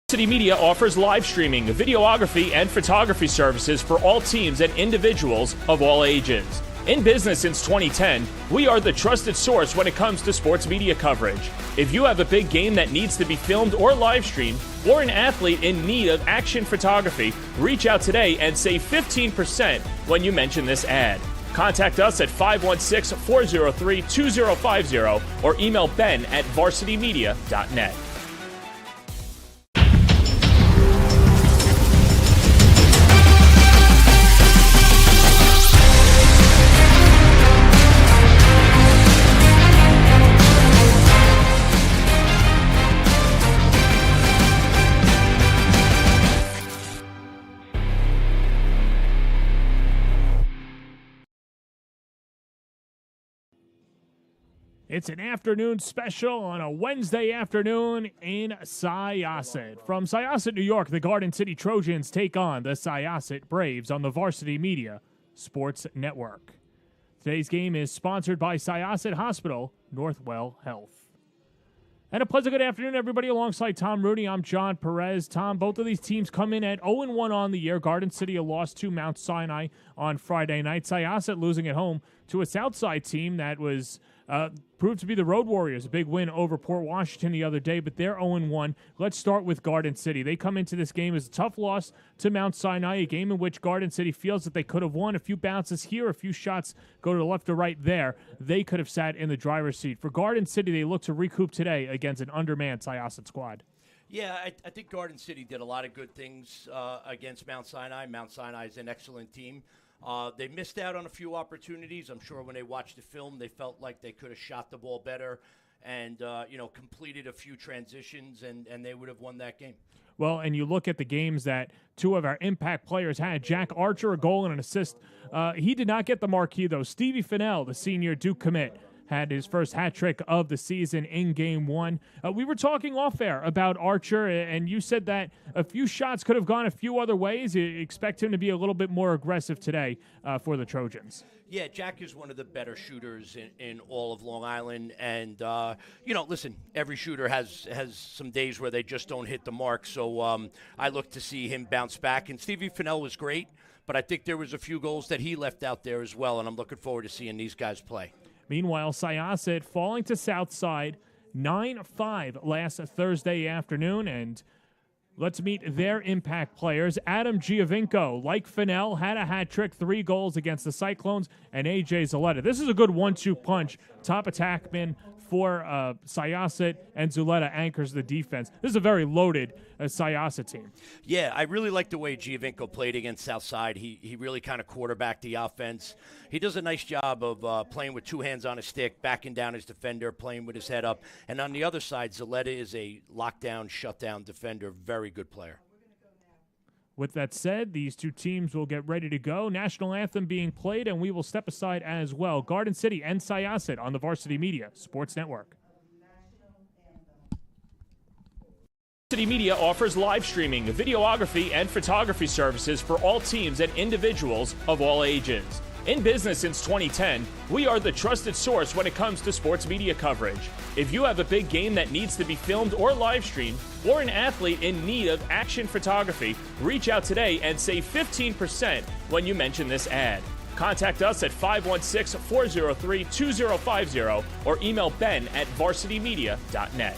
Varsity Media offers live streaming, videography, and photography services for all teams and individuals of all ages. In business since 2010, we are the trusted source when it comes to sports media coverage. If you have a big game that needs to be filmed or live streamed, or an athlete in need of action photography, reach out today and save 15% when you mention this ad. Contact us at 516-403-2050 or email ben@varsitymedia.net. It's an afternoon special on a Wednesday afternoon in Syosset. From Syosset, New York, the Garden City Trojans take on the Syosset Braves on the Varsity Media Sports Network. Today's game is sponsored by Syosset Hospital, Northwell Health. And a pleasant good afternoon, everybody. Alongside Tom Rooney, I'm John Perez. Tom, both of these teams come in at 0-1 on the year. Garden City a loss to Mount Sinai on Friday night. Syosset losing at home to a Southside team that was proved to be the Road Warriors. A big win over Port Washington the other day, but they're 0-1. Let's start with Garden City. They come into this game as a tough loss to Mount Sinai, a game in which Garden City feels that they could have won. A few bounces here, a few shots go to the left or right there. They could have sat in the driver's seat. For Garden City, they look to recoup today against an undermanned Syosset squad. Yeah, I think Garden City did a lot of good things against Mount Sinai. Mount Sinai is an excellent team. They missed out on a few opportunities. I'm sure when they watched the film, they felt like they could have shot the ball better and, completed a few transitions, and they would have won that game. Well, and you look at the games that two of our impact players had. Jack Archer, a goal and an assist. He did not get the marquee, though. Stevie Fennell, the senior Duke commit, had his first hat trick of the season in Game 1. We were talking off air about Archer, and you said that a few shots could have gone a few other ways. You expect him to be a little bit more aggressive today for the Trojans. Yeah, Jack is one of the better shooters in all of Long Island. And, listen, every shooter has some days where they just don't hit the mark. So I look to see him bounce back. And Stevie Fennell was great, but I think there was a few goals that he left out there as well, and I'm looking forward to seeing these guys play. Meanwhile, Syosset falling to Southside 9-5 last Thursday afternoon, and let's meet their impact players. Adam Giovinco, like Fennell, had a hat trick, 3 goals against the Cyclones, and A.J. Zuleta. This is a good 1-2 punch. Top attackman for Syosset, and Zuleta anchors the defense. This is a very loaded Syosset team. Yeah, I really like the way Giovinco played against Southside. He really kind of quarterbacked the offense. He does a nice job of playing with 2 hands on his stick, backing down his defender, playing with his head up. And on the other side, Zuleta is a lockdown, shutdown defender. Very good player. With that said, these two teams will get ready to go. National anthem being played, and we will step aside as well. Garden City and Syosset on the Varsity Media Sports Network. Varsity Media offers live streaming, videography, and photography services for all teams and individuals of all ages. In business since 2010, we are the trusted source when it comes to sports media coverage. If you have a big game that needs to be filmed or live streamed, or an athlete in need of action photography, reach out today and save 15% when you mention this ad. Contact us at 516-403-2050 or email ben@varsitymedia.net.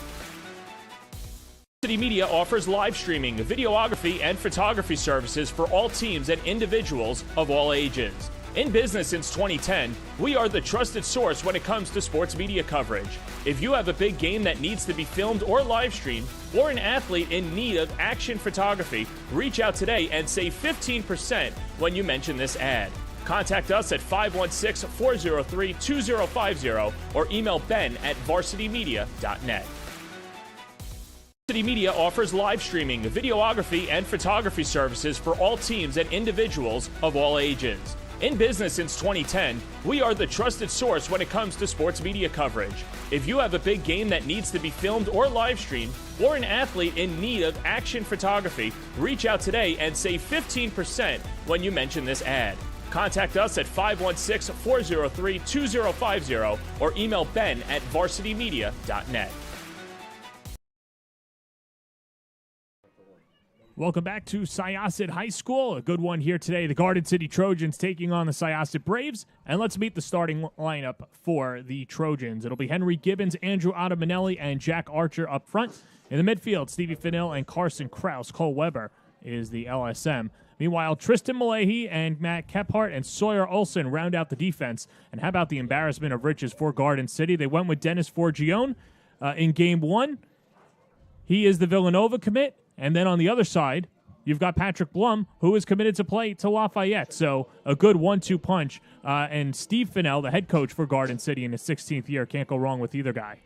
Varsity Media offers live streaming, videography, and photography services for all teams and individuals of all ages. In business since 2010, we are the trusted source when it comes to sports media coverage. If you have a big game that needs to be filmed or live streamed, or an athlete in need of action photography, reach out today and save 15% when you mention this ad. Contact us at 516-403-2050 or email ben@varsitymedia.net. Varsity Media offers live streaming, videography, and photography services for all teams and individuals of all ages. In business since 2010, we are the trusted source when it comes to sports media coverage. If you have a big game that needs to be filmed or live streamed, or an athlete in need of action photography, reach out today and save 15% when you mention this ad. Contact us at 516-403-2050 or email ben@varsitymedia.net. Welcome back to Syosset High School. A good one here today. The Garden City Trojans taking on the Syosset Braves. And let's meet the starting lineup for the Trojans. It'll be Henry Gibbons, Andrew Ottaminelli, and Jack Archer up front. In the midfield, Stevie Fennell and Carson Kraus. Cole Weber is the LSM. Meanwhile, Tristan Malahy and Matt Kephart and Sawyer Olson round out the defense. And how about the embarrassment of riches for Garden City? They went with Dennis Forgione in Game 1. He is the Villanova commit. And then on the other side, you've got Patrick Blum, who is committed to play to Lafayette. So a good 1-2 punch. And Steve Fennell, the head coach for Garden City in his 16th year, can't go wrong with either guy.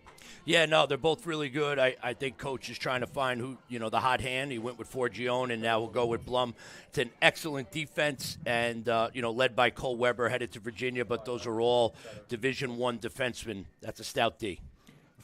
Yeah, no, they're both really good. I think Coach is trying to find who, the hot hand. He went with Forgione, and now we'll go with Blum. It's an excellent defense, and, led by Cole Weber, headed to Virginia, but those are all Division I defensemen. That's a stout D.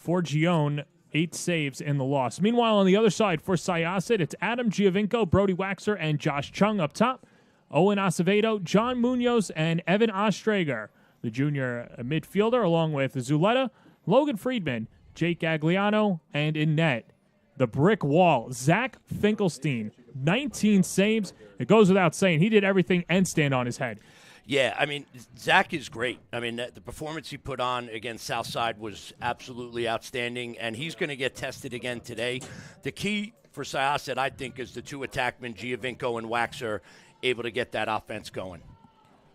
Forgione, 8 saves in the loss. Meanwhile, on the other side for Syosset, it's Adam Giovinco, Brody Waxer, and Josh Chung up top. Owen Acevedo, John Munoz, and Evan Ostrager, the junior midfielder, along with Zuleta, Logan Friedman, Jake Gagliano, and in net, the brick wall, Zach Finkelstein, 19 saves. It goes without saying, he did everything and stand on his head. Yeah, I mean, Zach is great. I mean, the performance he put on against Southside was absolutely outstanding, and he's going to get tested again today. The key for Syosset, I think, is the two attackmen, Giovinco and Waxer, able to get that offense going.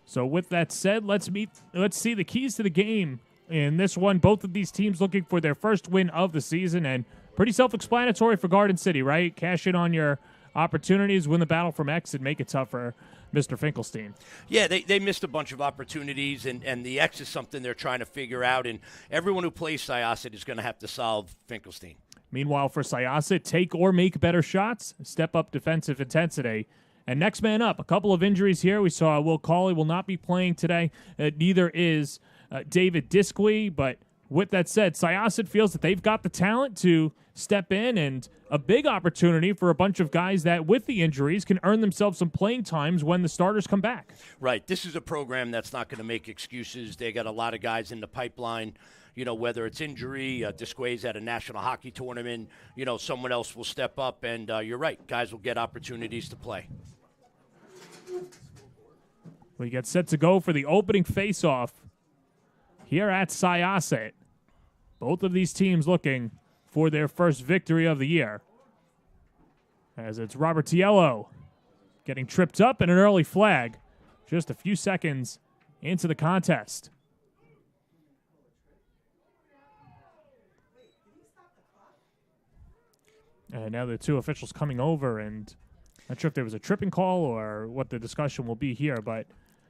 So with that said, let's see the keys to the game in this one. Both of these teams looking for their first win of the season, and pretty self-explanatory for Garden City, right? Cash in on your opportunities, win the battle from X, and make it tough for Mr. Finkelstein. Yeah, they missed a bunch of opportunities, and the X is something they're trying to figure out, and everyone who plays Syosset is going to have to solve Finkelstein. Meanwhile, for Syosset, take or make better shots, step up defensive intensity, and next man up. A couple of injuries here. We saw Will Cawley will not be playing today. Neither is David Disqui, but with that said, Syosset feels that they've got the talent to step in, and a big opportunity for a bunch of guys that, with the injuries, can earn themselves some playing times when the starters come back. Right. This is a program that's not going to make excuses. They got a lot of guys in the pipeline. Whether it's injury, Disquay's at a national hockey tournament, someone else will step up, and you're right, guys will get opportunities to play. We get set to go for the opening face-off here at Syosset. Both of these teams looking for their first victory of the year, as it's Robert Tiello getting tripped up and an early flag just a few seconds into the contest. And now the two officials coming over, and not sure if there was a tripping call or what the discussion will be here, but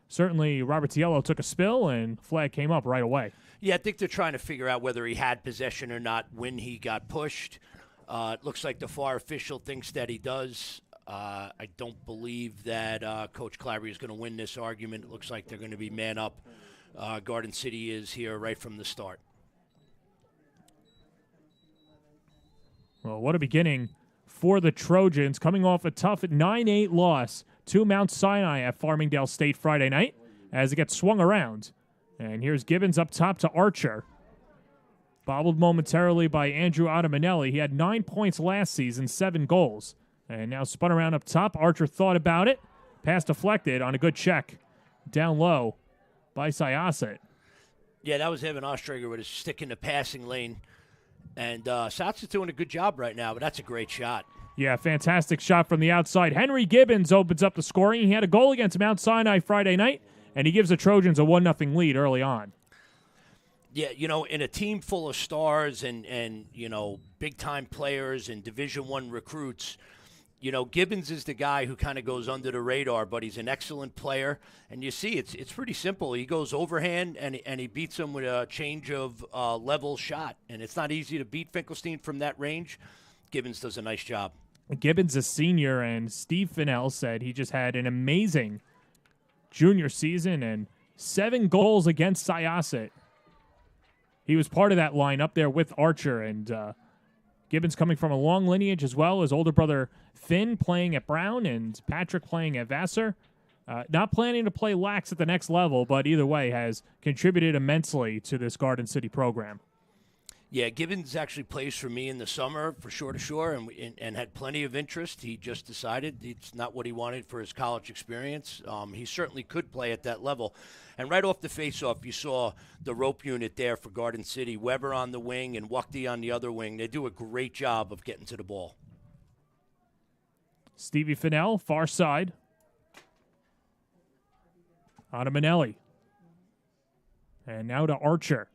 certainly Robert Tiello took a spill and flag came up right away. Yeah, I think they're trying to figure out whether he had possession or not when he got pushed. It looks like the FAR official thinks that he does. I don't believe that Coach Clary is going to win this argument. It looks like they're going to be man up. Garden City is here right from the start. Well, what a beginning for the Trojans, coming off a tough 9-8 loss to Mount Sinai at Farmingdale State Friday night as it gets swung around. And here's Gibbons up top to Archer. Bobbled momentarily by Andrew Ottaminelli. He had 9 points last season, 7 goals. And now spun around up top. Archer thought about it. Pass deflected on a good check down low by Syosset. Yeah, that was Evan Ostrager with his stick in the passing lane. And Syosset's doing a good job right now, but that's a great shot. Yeah, fantastic shot from the outside. Henry Gibbons opens up the scoring. He had a goal against Mount Sinai Friday night, and he gives the Trojans a 1-0 lead early on. Yeah, in a team full of stars and big-time players and Division I recruits, Gibbons is the guy who kind of goes under the radar, but he's an excellent player. And you see, it's pretty simple. He goes overhand, and he beats him with a change of level shot. And it's not easy to beat Finkelstein from that range. Gibbons does a nice job. Gibbons, a senior, and Steve Fennell said he just had an amazing junior season and 7 goals against Syosset. He was part of that line up there with Archer, and Gibbons coming from a long lineage as well. His older brother Finn playing at Brown and Patrick playing at Vassar. Not planning to play Lax at the next level, but either way has contributed immensely to this Garden City program. Yeah, Gibbons actually plays for me in the summer for Shore to Shore and had plenty of interest. He just decided it's not what he wanted for his college experience. He certainly could play at that level. And right off the faceoff, you saw the rope unit there for Garden City, Weber on the wing and Wuchty on the other wing. They do a great job of getting to the ball. Stevie Fennell, far side. On to Manelli. And now to Archer.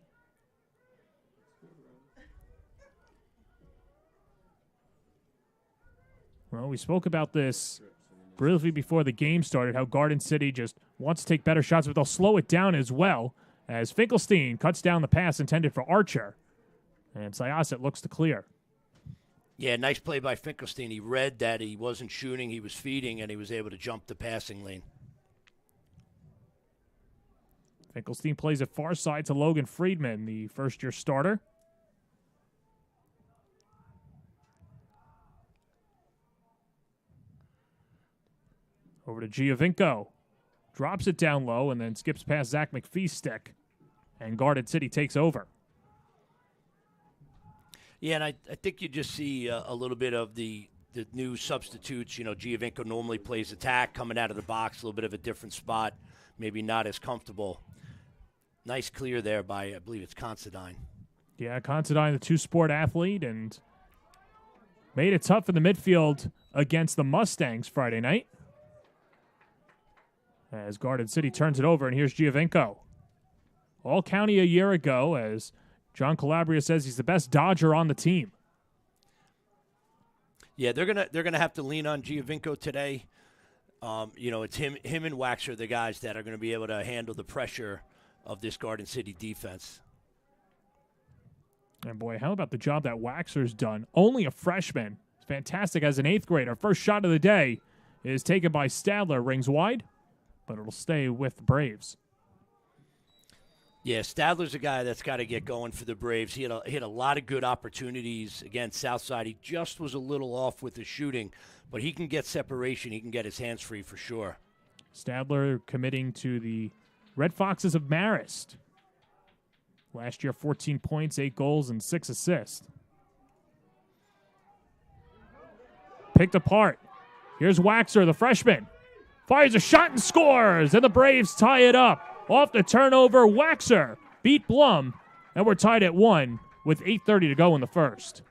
Well, we spoke about this briefly before the game started, how Garden City just wants to take better shots, but they'll slow it down as well as Finkelstein cuts down the pass intended for Archer. And Syosset looks to clear. Yeah, nice play by Finkelstein. He read that he wasn't shooting, he was feeding, and he was able to jump the passing lane. Finkelstein plays it far side to Logan Friedman, the first-year starter. Over to Giovinco. Drops it down low and then skips past Zach McPhee's stick. And Garden City takes over. Yeah, and I think you just see a little bit of the new substitutes. You know, Giovinco normally plays attack, coming out of the box, a little bit of a different spot, maybe not as comfortable. Nice clear there by, I believe it's Considine. Yeah, Considine, the two-sport athlete, and made it tough in the midfield against the Mustangs Friday night. As Garden City turns it over, and here's Giovinco. All-county a year ago, as John Calabria says he's the best Dodger on the team. Yeah, they're gonna have to lean on Giovinco today. You know, it's him and Waxer, the guys that are going to be able to handle the pressure of this Garden City defense. And boy, how about the job that Waxer's done? Only a freshman. Fantastic as an 8th grader. First shot of the day is taken by Stadler, rings wide, but it'll stay with the Braves. Yeah, Stadler's a guy that's got to get going for the Braves. He had a lot of good opportunities against Southside. He just was a little off with the shooting, but he can get separation. He can get his hands free for sure. Stadler committing to the Red Foxes of Marist. Last year, 14 points, 8 goals, and 6 assists. Picked apart. Here's Waxer, the freshman. Fires a shot and scores, and the Braves tie it up. Off the turnover, Waxer beat Blum, and we're tied at 1 with 8:30 to go in the first.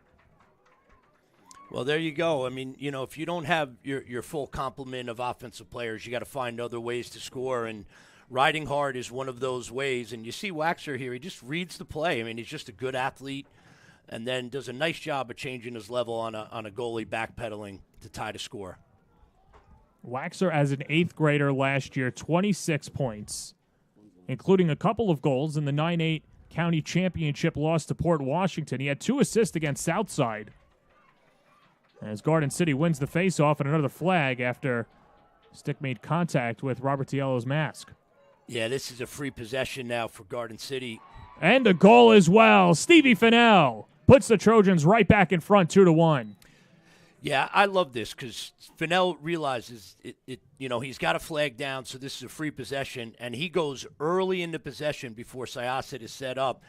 Well, there you go. I mean, you know, if you don't have your full complement of offensive players, you got to find other ways to score, and riding hard is one of those ways. And you see Waxer here, he just reads the play. I mean, he's just a good athlete, and then does a nice job of changing his level on a goalie backpedaling to tie the score. Waxer, as an 8th grader last year, 26 points, including a couple of goals in the 9-8 county championship loss to Port Washington. He had 2 assists against Southside. As Garden City wins the faceoff and another flag after stick made contact with Robert Tiello's mask. Yeah, this is a free possession now for Garden City. And a goal as well. Stevie Fennell puts the Trojans right back in front, 2-1. Yeah, I love this because Fennell realizes he's got a flag down, so this is a free possession, and he goes early into possession before Syosset is set up.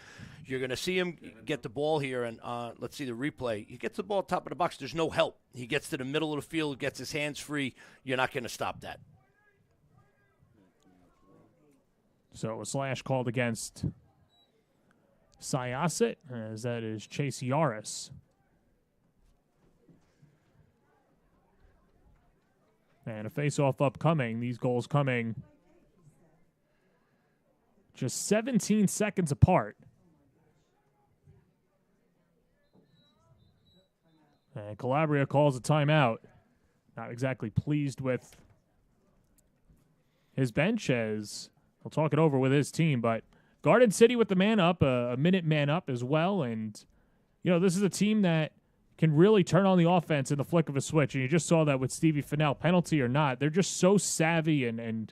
You're going to see him get the ball here, and let's see the replay. He gets the ball top of the box. There's no help. He gets to the middle of the field, gets his hands free. You're not going to stop that. So a slash called against Syosset, as that is Chase Yaris. And a face-off upcoming. These goals coming just 17 seconds apart. And Calabria calls a timeout. Not exactly pleased with his bench, as he'll talk it over with his team. But Garden City with the man up, a minute man up as well. And, you know, this is a team that can really turn on the offense in the flick of a switch. And you just saw that with Stevie Fennell, penalty or not. They're just so savvy and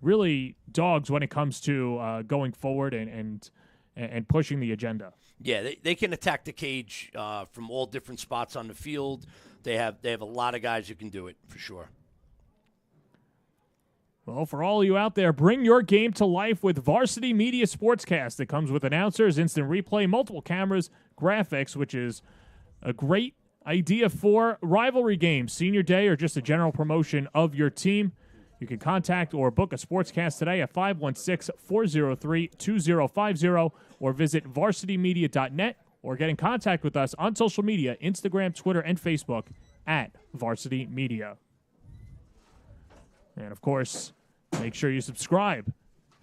really dogs when it comes to going forward and pushing the agenda. Yeah, they can attack the cage from all different spots on the field. They have a lot of guys who can do it, for sure. Well, for all you out there, bring your game to life with Varsity Media Sportscast. It comes with announcers, instant replay, multiple cameras, graphics, which is a great idea for rivalry games, senior day, or just a general promotion of your team. You can contact or book a sportscast today at 516-403-2050 or visit varsitymedia.net or get in contact with us on social media, Instagram, Twitter, and Facebook at Varsity Media. And, of course, make sure you subscribe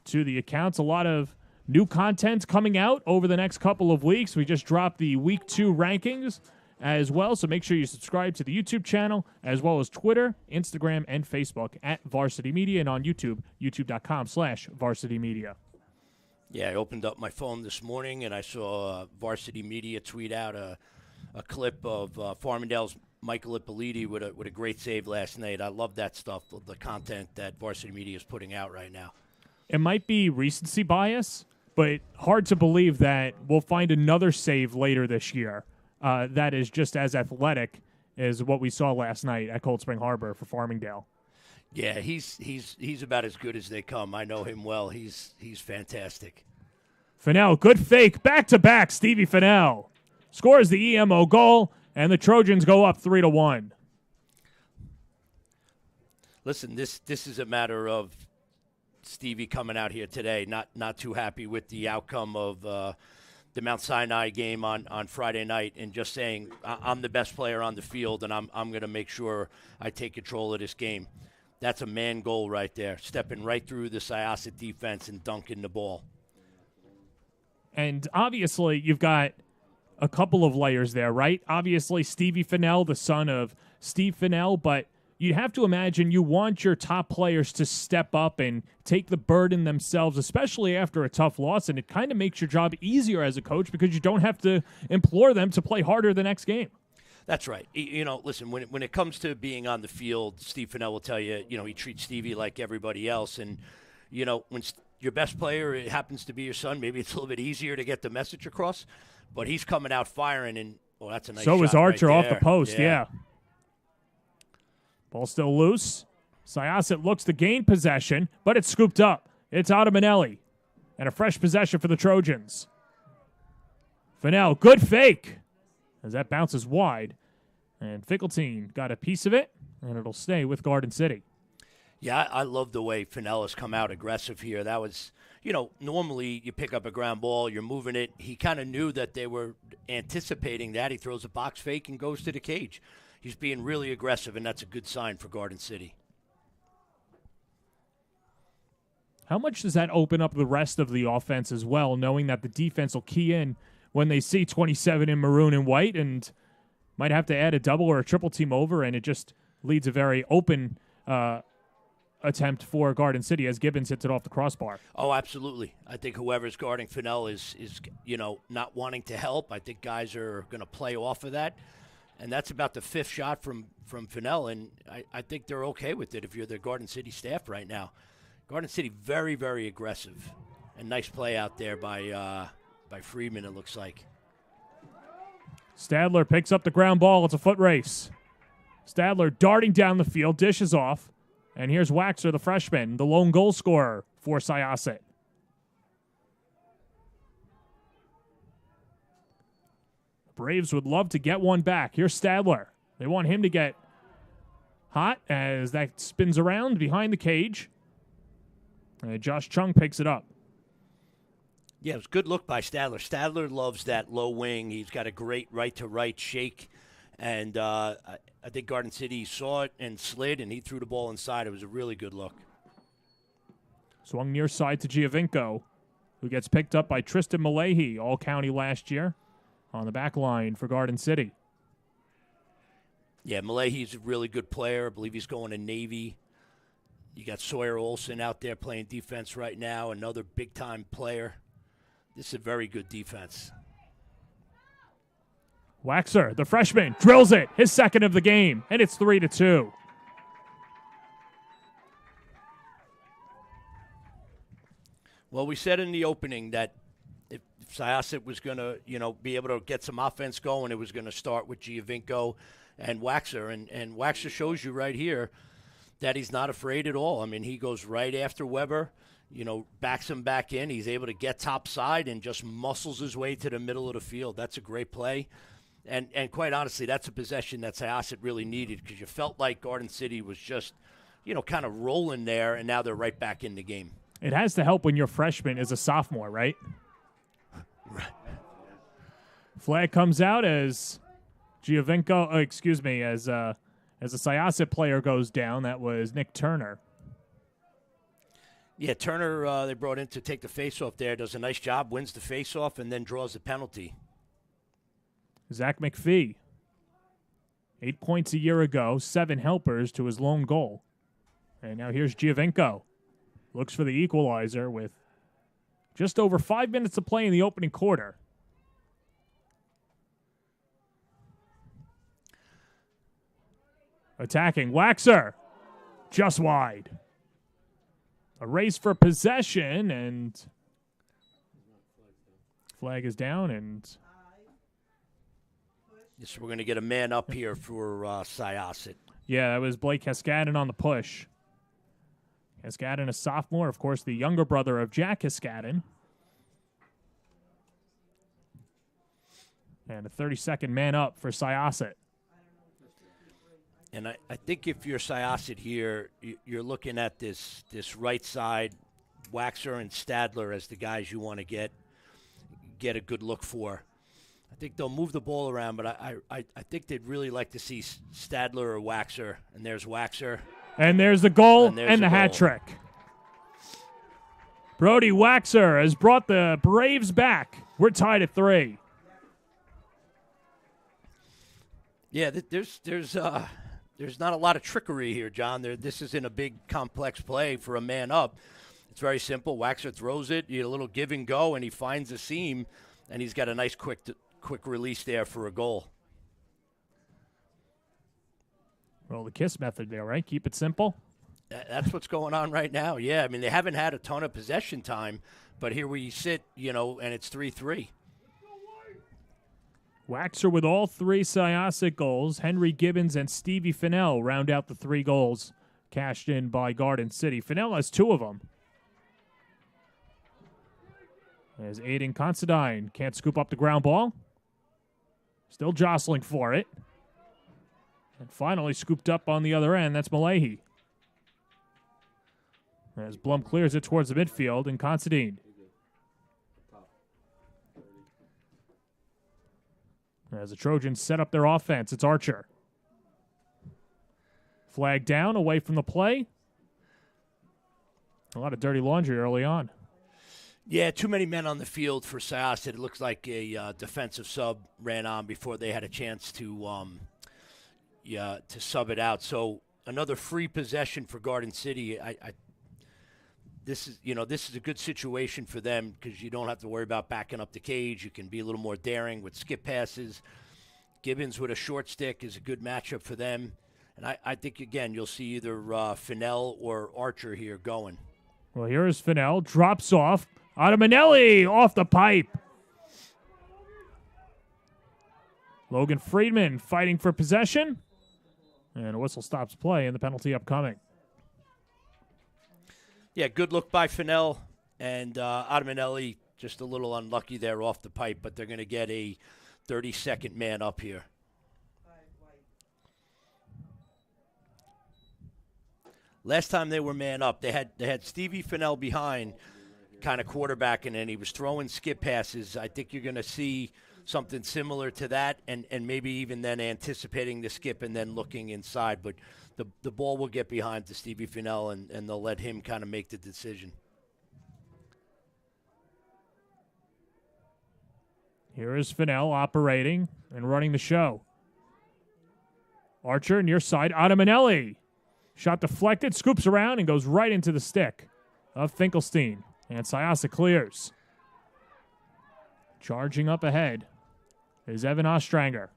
to the accounts. A lot of new content coming out over the next couple of weeks. We just dropped the Week 2 rankings as well, so make sure you subscribe to the YouTube channel as well as Twitter, Instagram, and Facebook at Varsity Media, and on YouTube, youtube.com/Varsity Media. Yeah, I opened up my phone this morning and I saw Varsity Media tweet out a clip of Farmingdale's Michael Ippoliti with a great save last night. I love that stuff, the content that Varsity Media is putting out right now. It might be recency bias, but hard to believe that we'll find another save later this year that is just as athletic as what we saw last night at Cold Spring Harbor for Farmingdale. Yeah, he's about as good as they come. I know him well. He's fantastic. Fennell, good fake, back-to-back. Stevie Fennell scores the EMO goal, and the Trojans go up 3-1. Listen, this is a matter of Stevie coming out here today, not too happy with the outcome of the Mount Sinai game on Friday night, and just saying I'm the best player on the field, and I'm going to make sure I take control of this game. That's a man goal right there, stepping right through the Syosset defense and dunking the ball. And obviously, you've got a couple of layers there, right? Obviously, Stevie Fennell, the son of Steve Fennell, but you'd have to imagine you want your top players to step up and take the burden themselves, especially after a tough loss, and it kind of makes your job easier as a coach because you don't have to implore them to play harder the next game. That's right. Listen, when it comes to being on the field, Steve Fennell will tell you, he treats Stevie like everybody else, and, when your best player it happens to be your son, maybe it's a little bit easier to get the message across. But he's coming out firing, and that's a nice shot. So is Archer right off the post, yeah. Ball still loose. Syosset looks to gain possession, but it's scooped up. It's out of Manelli. And a fresh possession for the Trojans. Fennell, good fake. As that bounces wide. And Finkelstein got a piece of it, and it'll stay with Garden City. Yeah, I love the way Fennell has come out aggressive here. That was, normally you pick up a ground ball, you're moving it. He kind of knew that they were anticipating that. He throws a box fake and goes to the cage. He's being really aggressive, and that's a good sign for Garden City. How much does that open up the rest of the offense as well, knowing that the defense will key in when they see 27 in maroon and white and might have to add a double or a triple team over, and it just leads a very open attempt for Garden City as Gibbons hits it off the crossbar. Oh, absolutely. I think whoever's guarding Fennell is not wanting to help. I think guys are going to play off of that. And that's about the fifth shot from Fennell, and I think they're okay with it if you're the Garden City staff right now. Garden City very, very aggressive. And nice play out there by Freeman, it looks like. Stadler picks up the ground ball. It's a foot race. Stadler darting down the field, dishes off. And here's Waxer, the freshman, the lone goal scorer for Syosset. Braves would love to get one back. Here's Stadler. They want him to get hot as that spins around behind the cage. And Josh Chung picks it up. Yeah, it was a good look by Stadler. Stadler loves that low wing. He's got a great right-to-right shake. And I think Garden City saw it and slid, and he threw the ball inside. It was a really good look. Swung near side to Giovinco, who gets picked up by Tristan Malahi, All-County last year, on the back line for Garden City. Yeah, Malahi's a really good player. I believe he's going to Navy. You got Sawyer Olson out there playing defense right now, another big-time player. This is a very good defense. Waxer, the freshman, drills it, his second of the game, and it's 3-2. Well, we said in the opening that if Syosset was going to, be able to get some offense going, it was going to start with Giovinco and Waxer. And Waxer shows you right here that he's not afraid at all. I mean, he goes right after Weber, backs him back in. He's able to get top side and just muscles his way to the middle of the field. That's a great play. And quite honestly, that's a possession that Syosset really needed, because you felt like Garden City was just, kind of rolling there, and now they're right back in the game. It has to help when your freshman is a sophomore, right? Right. Flag comes out as as a Syosset player goes down. That was Nick Turner. Yeah, Turner, they brought in to take the faceoff there, does a nice job, wins the faceoff, and then draws the penalty. Zach McPhee, 8 points a year ago, 7 helpers to his lone goal. And now here's Giovinco. Looks for the equalizer with just over 5 minutes to play in the opening quarter. Attacking, Waxer, just wide. A race for possession, and flag is down, and yes, we're going to get a man up here for Syosset. yeah, that was Blake Kaskadin on the push. Kaskadin, a sophomore, of course, the younger brother of Jack Kaskadin. And a 30-second man up for Syosset. And I think if you're Syosset here, you're looking at this right side, Waxer and Stadler as the guys you want to get a good look for. I think they'll move the ball around, but I think they'd really like to see Stadler or Waxer. And there's Waxer. And there's the goal and the hat trick. Brody Waxer has brought the Braves back. We're tied at 3. Yeah, there's not a lot of trickery here, John. This isn't a big complex play for a man up. It's very simple. Waxer throws it, you get a little give and go, and he finds a seam, and he's got a nice quick release there for a goal. Well, the KISS method there, right? Keep it simple. That's what's going on right now. Yeah, I mean, they haven't had a ton of possession time, but here we sit, and it's 3-3. Waxer with all 3 Syosset goals. Henry Gibbons and Stevie Fennell round out the 3 goals cashed in by Garden City. Fennell has 2 of them. As Aiden Considine can't scoop up the ground ball. Still jostling for it. And finally scooped up on the other end. That's Malahi. As Blum clears it towards the midfield, and Considine. As the Trojans set up their offense, it's Archer. Flag down, away from the play. A lot of dirty laundry early on. Yeah, too many men on the field for Syosset. It looks like a defensive sub ran on before they had a chance to sub it out. So another free possession for Garden City. This is a good situation for them, because you don't have to worry about backing up the cage. You can be a little more daring with skip passes. Gibbons with a short stick is a good matchup for them. And I think, again, you'll see either Fennell or Archer here going. Well, here is Fennell. Drops off. Ottamanelli off the pipe. Logan Friedman fighting for possession. And a whistle stops play, and the penalty upcoming. Yeah, good look by Fennell, and Ottamanelli just a little unlucky there off the pipe, but they're going to get a 30-second man up here. Last time they were man up, they had Stevie Fennell behind, kind of quarterbacking, and he was throwing skip passes. I think you're going to see something similar to that, and maybe even then anticipating the skip and then looking inside. But the ball will get behind to Stevie Fennell, and they'll let him kind of make the decision. Here is Fennell operating and running the show. Archer near side, Ottamanelli. Shot deflected, scoops around, and goes right into the stick of Finkelstein. And Syosset clears. Charging up ahead is Evan Ostranger.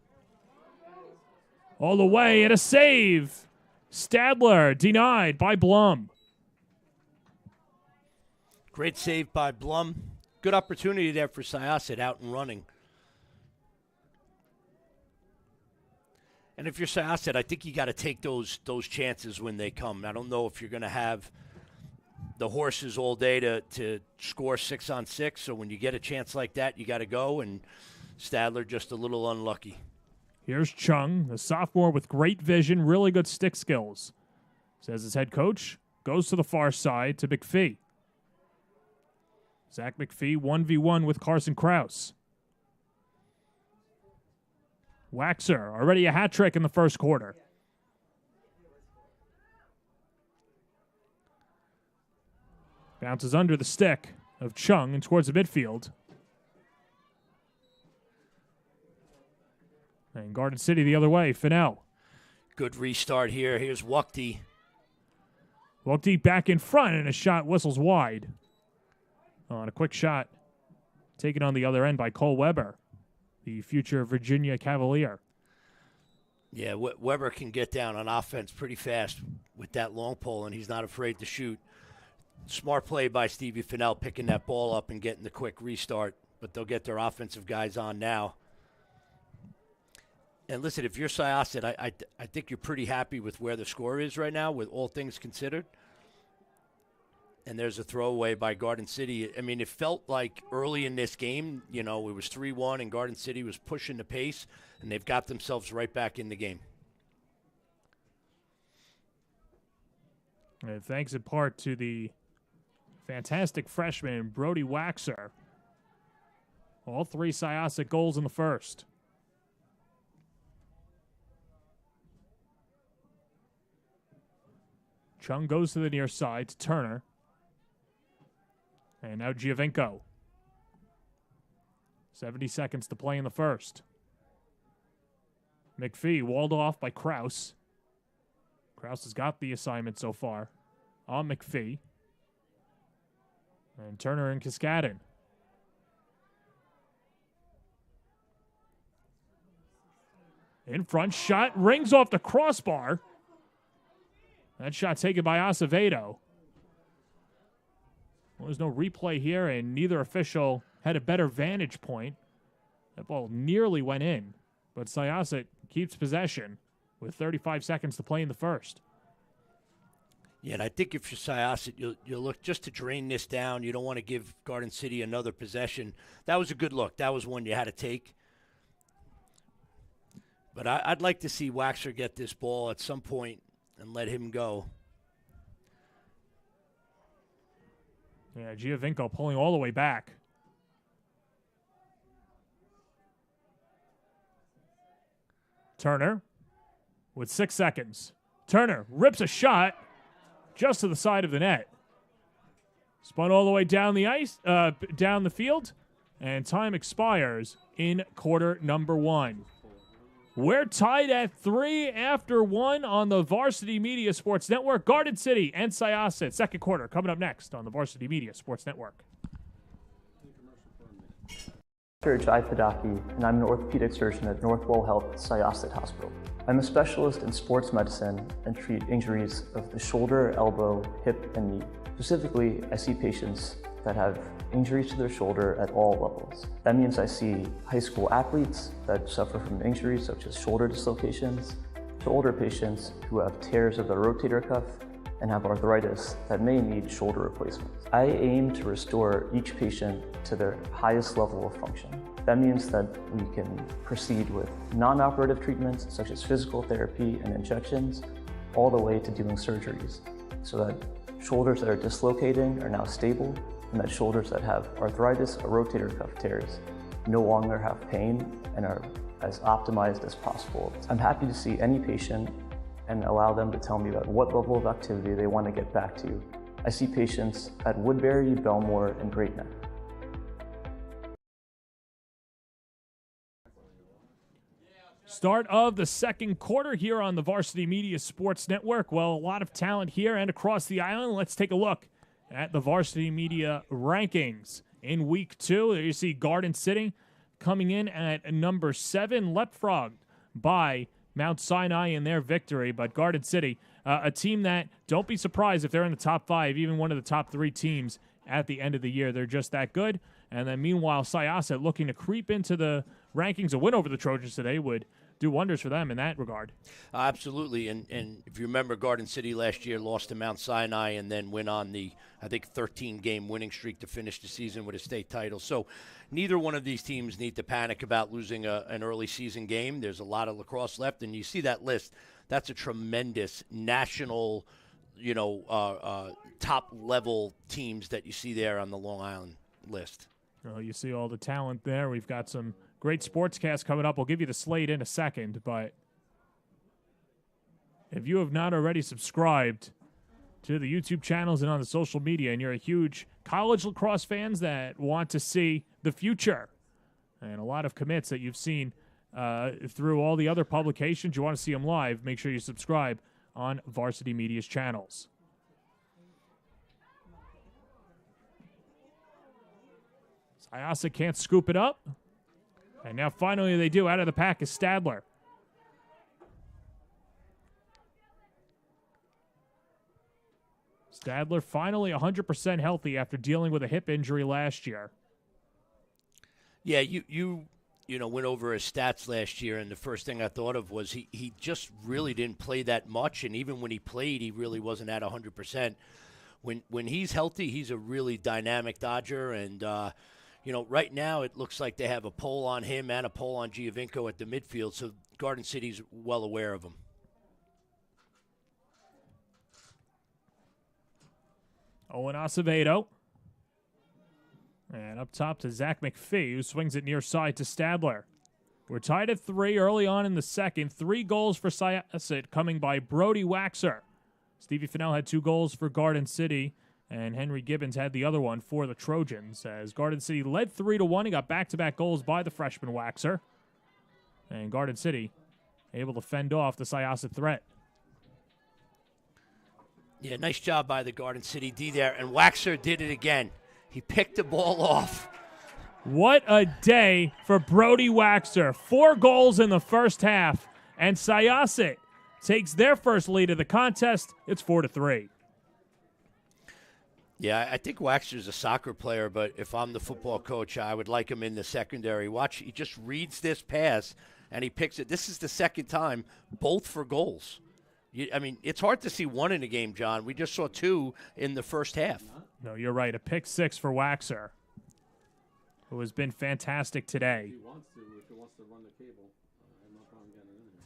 All the way, and a save. Stadler denied by Blum. Great save by Blum. Good opportunity there for Syosset out and running. And if you're Syosset, I think you got to take those chances when they come. I don't know if you're going to have the horses all day to score 6-on-6. So when you get a chance like that, you got to go. And Stadler just a little unlucky. Here's Chung, the sophomore with great vision, really good stick skills. Says his head coach, goes to the far side to McPhee. Zach McPhee 1v1 with Carson Krause. Waxer, already a hat trick in the first quarter. Bounces under the stick of Chung and towards the midfield. And Garden City the other way, Fennell. Good restart here. Here's Wukti. Wukti back in front, and a shot whistles wide. On a quick shot taken on the other end by Cole Weber, the future Virginia Cavalier. Yeah, Weber can get down on offense pretty fast with that long pole, and he's not afraid to shoot. Smart play by Stevie Fennell picking that ball up and getting the quick restart, but they'll get their offensive guys on now. And listen, if you're Syosset, I think you're pretty happy with where the score is right now, with all things considered. And there's a throwaway by Garden City. I mean, it felt like early in this game, it was 3-1 and Garden City was pushing the pace, and they've got themselves right back in the game. And thanks in part to the fantastic freshman, Brody Waxer. All 3 Syosset goals in the first. Chung goes to the near side to Turner. And now Giovinco. 70 seconds to play in the first. McPhee walled off by Krause. Krause has got the assignment so far on McPhee. And Turner and Kaskadin. In front, shot rings off the crossbar. That shot taken by Acevedo. Well, there's no replay here, and neither official had a better vantage point. That ball nearly went in, but Syosset keeps possession with 35 seconds to play in the first. Yeah, and I think if you're Syosset, you'll look just to drain this down. You don't want to give Garden City another possession. That was a good look. That was one you had to take. But I'd like to see Waxer get this ball at some point and let him go. Yeah, Giovinco pulling all the way back. Turner with 6 seconds. Turner rips a shot just to the side of the net. Spun all the way down the ice, down the field, and time expires in quarter number 1. We're tied at 3 after 1 on the Varsity Media Sports Network. Garden City and Syosset, second quarter, coming up next on the Varsity Media Sports Network. Dr. Jai Padaki, and I'm an orthopedic surgeon at Northwell Health Syosset Hospital. I'm a specialist in sports medicine and treat injuries of the shoulder, elbow, hip, and knee. Specifically, I see patients that have injuries to their shoulder at all levels. That means I see high school athletes that suffer from injuries such as shoulder dislocations, to older patients who have tears of the rotator cuff and have arthritis that may need shoulder replacements. I aim to restore each patient to their highest level of function. That means that we can proceed with non-operative treatments such as physical therapy and injections, all the way to doing surgeries, so that shoulders that are dislocating are now stable, and that shoulders that have arthritis or rotator cuff tears no longer have pain and are as optimized as possible. I'm happy to see any patient and allow them to tell me about what level of activity they want to get back to. I see patients at Woodbury, Belmore, and Great Neck. Start of the second quarter here on the Varsity Media Sports Network. Well, a lot of talent here and across the island. Let's take a look at the Varsity Media rankings. In week 2, there you see Garden City coming in at number 7, leapfrogged by Mount Sinai in their victory. But Garden City, a team that, don't be surprised if they're in the top 5, even one of the top 3 teams at the end of the year. They're just that good. And then meanwhile, Syosset looking to creep into the rankings. A win over the Trojans today would do wonders for them in that regard. Absolutely, and if you remember, Garden City last year lost to Mount Sinai and then went on the, I think, 13-game winning streak to finish the season with a state title. So neither one of these teams need to panic about losing an early season game. There's a lot of lacrosse left, and you see that list. That's a tremendous national, top-level teams that you see there on the Long Island list. Well, you see all the talent there. We've got some great sportscasts coming up. We'll give you the slate in a second, but if you have not already subscribed to the YouTube channels and on the social media, and you're a huge college lacrosse fans that want to see the future, and a lot of commits that you've seen through all the other publications, you want to see them live, make sure you subscribe on Varsity Media's channels. Syosset can't scoop it up. And now finally they do. Out of the pack is Stadler. Stadler finally 100% healthy after dealing with a hip injury last year. Yeah, you went over his stats last year, and the first thing I thought of was he just really didn't play that much, and even when he played, he really wasn't at 100%. When he's healthy, he's a really dynamic Dodger, and right now it looks like they have a poll on him and a poll on Giovinco at the midfield, so Garden City's well aware of him. Owen Acevedo. And up top to Zach McPhee, who swings it near side to Stadler. We're tied at 3 early on in the second. 3 goals for Syosset coming by Brody Waxer. Stevie Fennell had 2 goals for Garden City, and Henry Gibbons had the other one for the Trojans. As Garden City led 3-1, he got back-to-back goals by the freshman Waxer. And Garden City able to fend off the Syosset threat. Yeah, nice job by the Garden City D there, and Waxer did it again. He picked the ball off. What a day for Brody Waxer. 4 goals in the first half, and Syosset takes their first lead of the contest. It's 4-3. Yeah, I think Waxer's a soccer player, but if I'm the football coach, I would like him in the secondary. Watch, he just reads this pass, and he picks it. This is the second time, both for goals. It's hard to see one in a game, John. We just saw 2 in the first half. No, you're right. A pick 6 for Waxer, who has been fantastic today. If he wants to run the cable, I have no problem getting it in here.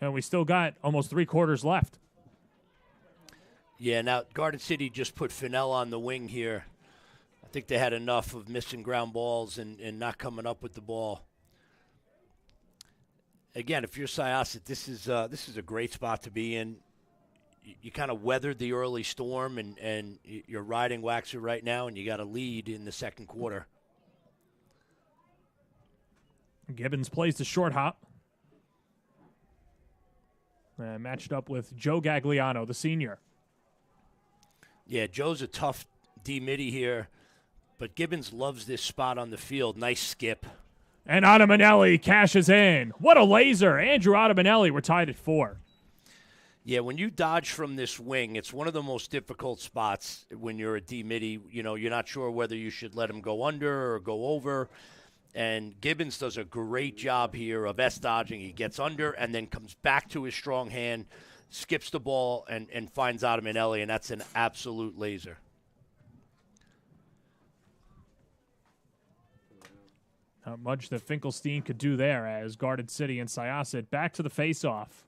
And we still got almost 3 quarters left. Yeah, now Garden City just put Fennell on the wing here. I think they had enough of missing ground balls and not coming up with the ball. Again, if you're Syosset, this is a great spot to be in. You kind of weathered the early storm, and you're riding Waxer right now, and you got a lead in the second quarter. Gibbons plays the short hop. Matched up with Joe Gagliano, the senior. Yeah, Joe's a tough D-midi here, but Gibbons loves this spot on the field. Nice skip. And Ottamanelli cashes in. What a laser. Andrew Ottamanelli, we're tied at 4. Yeah, when you dodge from this wing, it's one of the most difficult spots when you're a D-midi. You're not sure whether you should let him go under or go over. And Gibbons does a great job here of S-dodging. He gets under and then comes back to his strong hand, skips the ball, and finds Ottamanelli, and that's an absolute laser. Not much that Finkelstein could do there as Garden City and Syosset back to the face-off.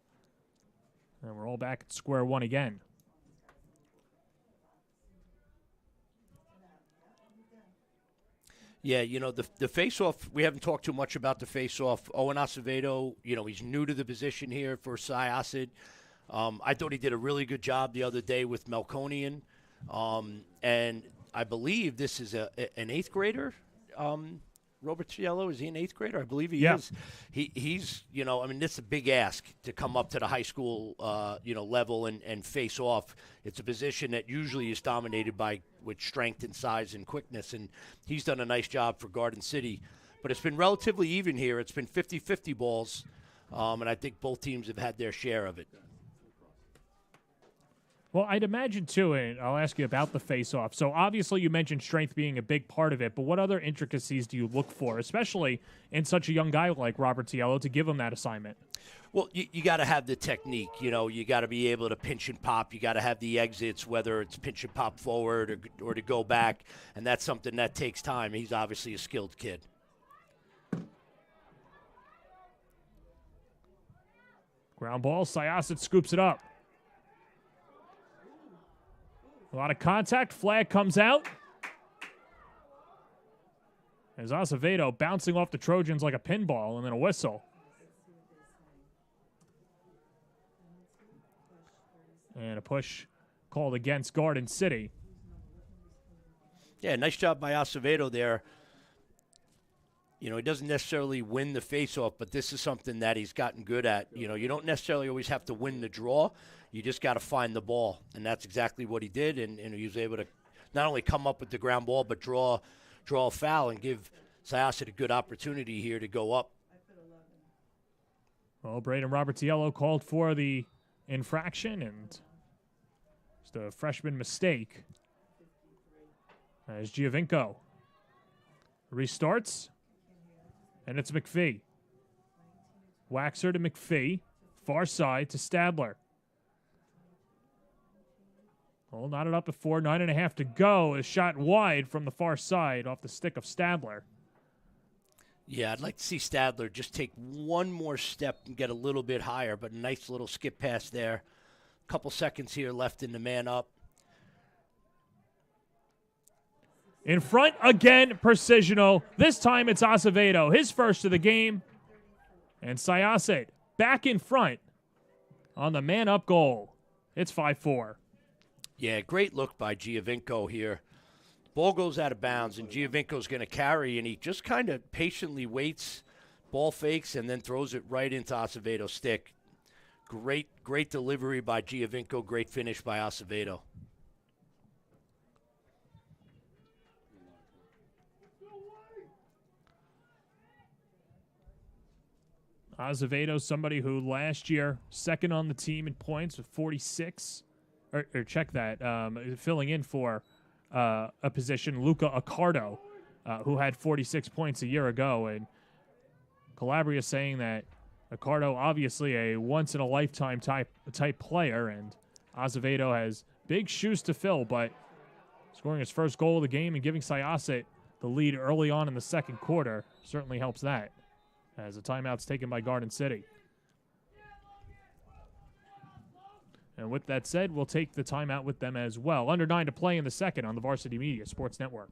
And we're all back at square one again. Yeah, the face-off, we haven't talked too much about the face-off. Owen Acevedo, he's new to the position here for Syosset. I thought he did a really good job the other day with Melkonian. And I believe this is an 8th grader. Robert Cielo, is he an 8th grader? I believe he is. He's, this is a big ask to come up to the high school, level and face off. It's a position that usually is dominated with strength and size and quickness, and he's done a nice job for Garden City. But it's been relatively even here. It's been 50-50 balls, and I think both teams have had their share of it. Well, I'd imagine, too, and I'll ask you about the face-off. So, obviously, you mentioned strength being a big part of it, but what other intricacies do you look for, especially in such a young guy like Robert Tiello, to give him that assignment? Well, you got to have the technique. You got to be able to pinch and pop. You got to have the exits, whether it's pinch and pop forward or to go back, and that's something that takes time. He's obviously a skilled kid. Ground ball, Syosset scoops it up. A lot of contact, flag comes out. As Azevedo bouncing off the Trojans like a pinball, and then a whistle. And a push called against Garden City. Yeah, nice job by Acevedo there. He doesn't necessarily win the faceoff, but this is something that he's gotten good at. You don't necessarily always have to win the draw. You just got to find the ball, and that's exactly what he did, and he was able to not only come up with the ground ball, but draw a foul and give Syosset a good opportunity here to go up. Well, Braden Robertiello called for the infraction, and just a freshman mistake. As Giovinco restarts, and it's McPhee. Waxer to McPhee, far side to Stadler. Well, knotted up at 4, 9.5 to go. A shot wide from the far side off the stick of Stadler. Yeah, I'd like to see Stadler just take one more step and get a little bit higher, but a nice little skip pass there. Couple seconds here left in the man up. In front again, Precisional. This time it's Acevedo, his first of the game. And Syosset back in front on the man-up goal. It's 5-4. Yeah, great look by Giovinco here. Ball goes out of bounds, and Giovinco's going to carry, and he just kind of patiently waits, ball fakes, and then throws it right into Acevedo's stick. Great delivery by Giovinco, great finish by Acevedo. Azevedo, somebody who last year, second on the team in points with 46. Or check that, filling in for a position, Luca Accardo, who had 46 points a year ago. And Calabria saying that Accardo, obviously a once-in-a-lifetime type player, and Azevedo has big shoes to fill, but scoring his first goal of the game and giving Syosset the lead early on in the second quarter certainly helps that, as a timeout's taken by Garden City. And with that said, we'll take the timeout with them as well. Under 9 to play in the second on the Varsity Media Sports Network.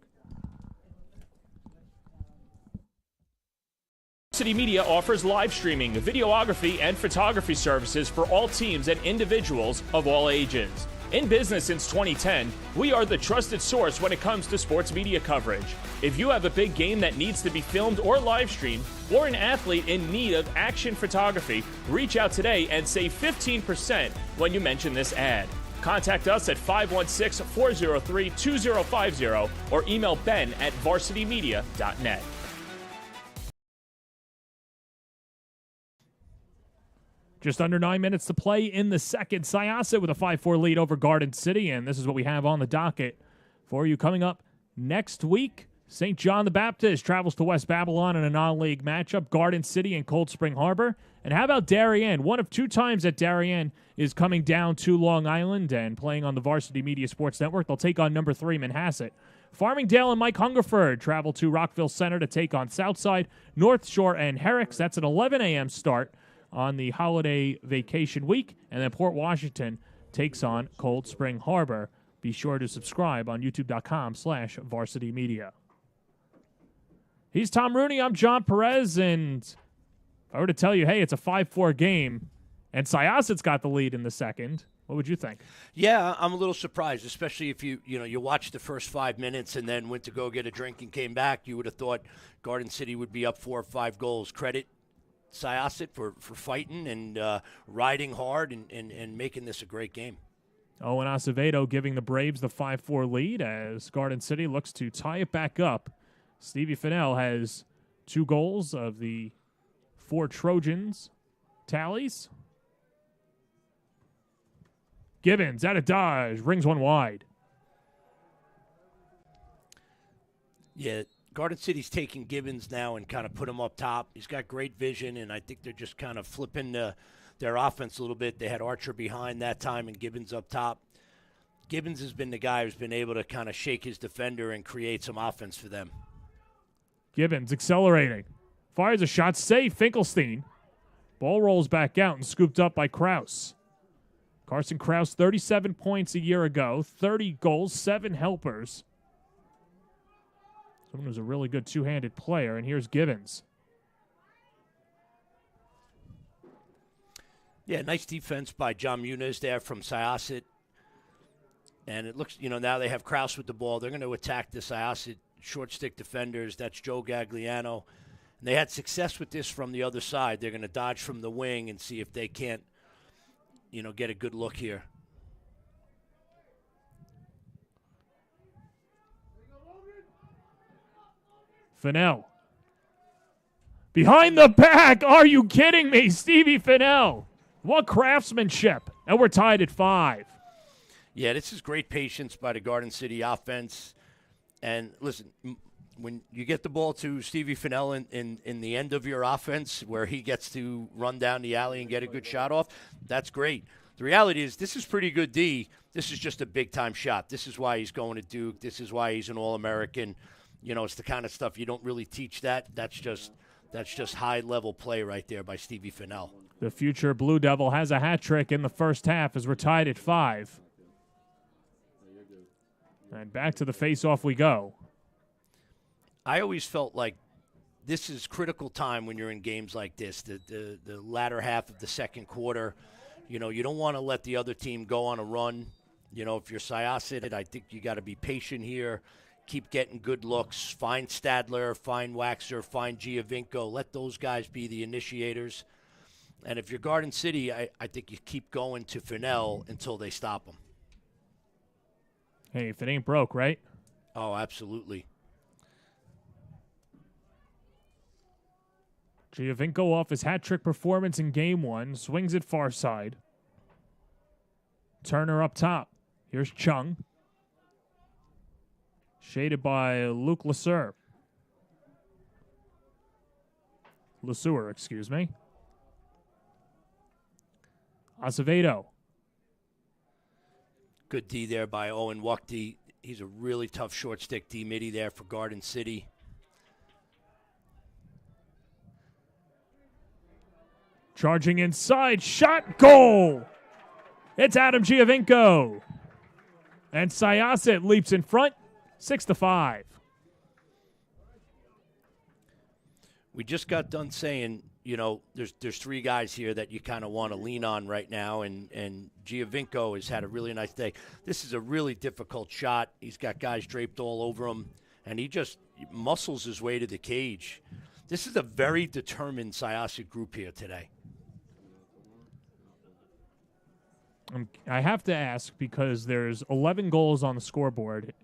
Varsity Media offers live streaming, videography, and photography services for all teams and individuals of all ages. In business since 2010, we are the trusted source when it comes to sports media coverage. If you have a big game that needs to be filmed or live streamed, or an athlete in need of action photography, reach out today and save 15% when you mention this ad. Contact us at 516-403-2050 or email ben@varsitymedia.net. Just under 9 minutes to play in the second. Syosset with a 5-4 lead over Garden City, and this is what we have on the docket for you coming up next week. St. John the Baptist travels to West Babylon in a non-league matchup, Garden City and Cold Spring Harbor. And how about Darien? One of two times that Darien is coming down to Long Island and playing on the Varsity Media Sports Network. They'll take on number 3 Manhasset. Farmingdale and Mike Hungerford travel to Rockville Center to take on Southside, North Shore, and Herricks. That's an 11 a.m. start on the holiday vacation week. And then Port Washington takes on Cold Spring Harbor. Be sure to subscribe on youtube.com/Varsity Media. He's Tom Rooney. I'm John Perez. And if I were to tell you, hey, it's a 5-4 game, and Syosset's got the lead in the second, what would you think? Yeah, I'm a little surprised, especially if you watched the first 5 minutes and then went to go get a drink and came back. You would have thought Garden City would be up 4 or 5 goals. Credit Syosset for fighting and riding hard and making this a great game. Owen Acevedo giving the Braves the 5-4 lead as Garden City looks to tie it back up. Stevie Fennell has 2 goals of the 4 Trojans tallies. Gibbons out of dodge, rings one wide. Yeah, Garden City's taking Gibbons now and kind of put him up top. He's got great vision, and I think they're just kind of flipping their offense a little bit. They had Archer behind that time and Gibbons up top. Gibbons has been the guy who's been able to kind of shake his defender and create some offense for them. Gibbons accelerating. Fires a shot safe. Finkelstein. Ball rolls back out and scooped up by Kraus. Carson Kraus, 37 points a year ago, 30 goals, 7 helpers. Someone who's a really good two-handed player, and here's Gibbons. Yeah, nice defense by John Muniz there from Syosset. And it looks, now they have Kraus with the ball. They're going to attack the Syosset short stick defenders. That's Joe Gagliano. And they had success with this from the other side. They're going to dodge from the wing and see if they can't, get a good look here. Fennell. Behind the back. Are you kidding me? Stevie Fennell. What craftsmanship. And we're tied at 5. Yeah, this is great patience by the Garden City offense. And listen, when you get the ball to Stevie Fennell in the end of your offense where he gets to run down the alley and get a good shot off, that's great. The reality is this is pretty good D. This is just a big-time shot. This is why he's going to Duke. This is why he's an All-American. It's the kind of stuff you don't really teach that. That's just high-level play right there by Stevie Fennell. The future Blue Devil has a hat trick in the first half as we're tied at 5. And back to the face-off we go. I always felt like this is critical time when you're in games like this, the latter half of the second quarter. You don't want to let the other team go on a run. If you're Syosset, I think you got to be patient here. Keep getting good looks. Find Stadler, find Waxer, find Giovinco. Let those guys be the initiators. And if you're Garden City, I think you keep going to Fennell until they stop him. Hey, if it ain't broke, right? Oh, absolutely. Giovinco off his hat-trick performance in Game 1. Swings it far side. Turner up top. Here's Chung. Shaded by Luke LeSueur, excuse me. Acevedo. Good D there by Owen Wuchty. He's a really tough short stick D midi there for Garden City. Charging inside. Shot. Goal. It's Adam Giovinco. And Syosset leaps in front. 6-5. We just got done saying, there's 3 guys here that you kind of want to lean on right now, and Giovinco has had a really nice day. This is a really difficult shot. He's got guys draped all over him, and he just muscles his way to the cage. This is a very determined Syosset group here today. I have to ask because there's 11 goals on the scoreboard,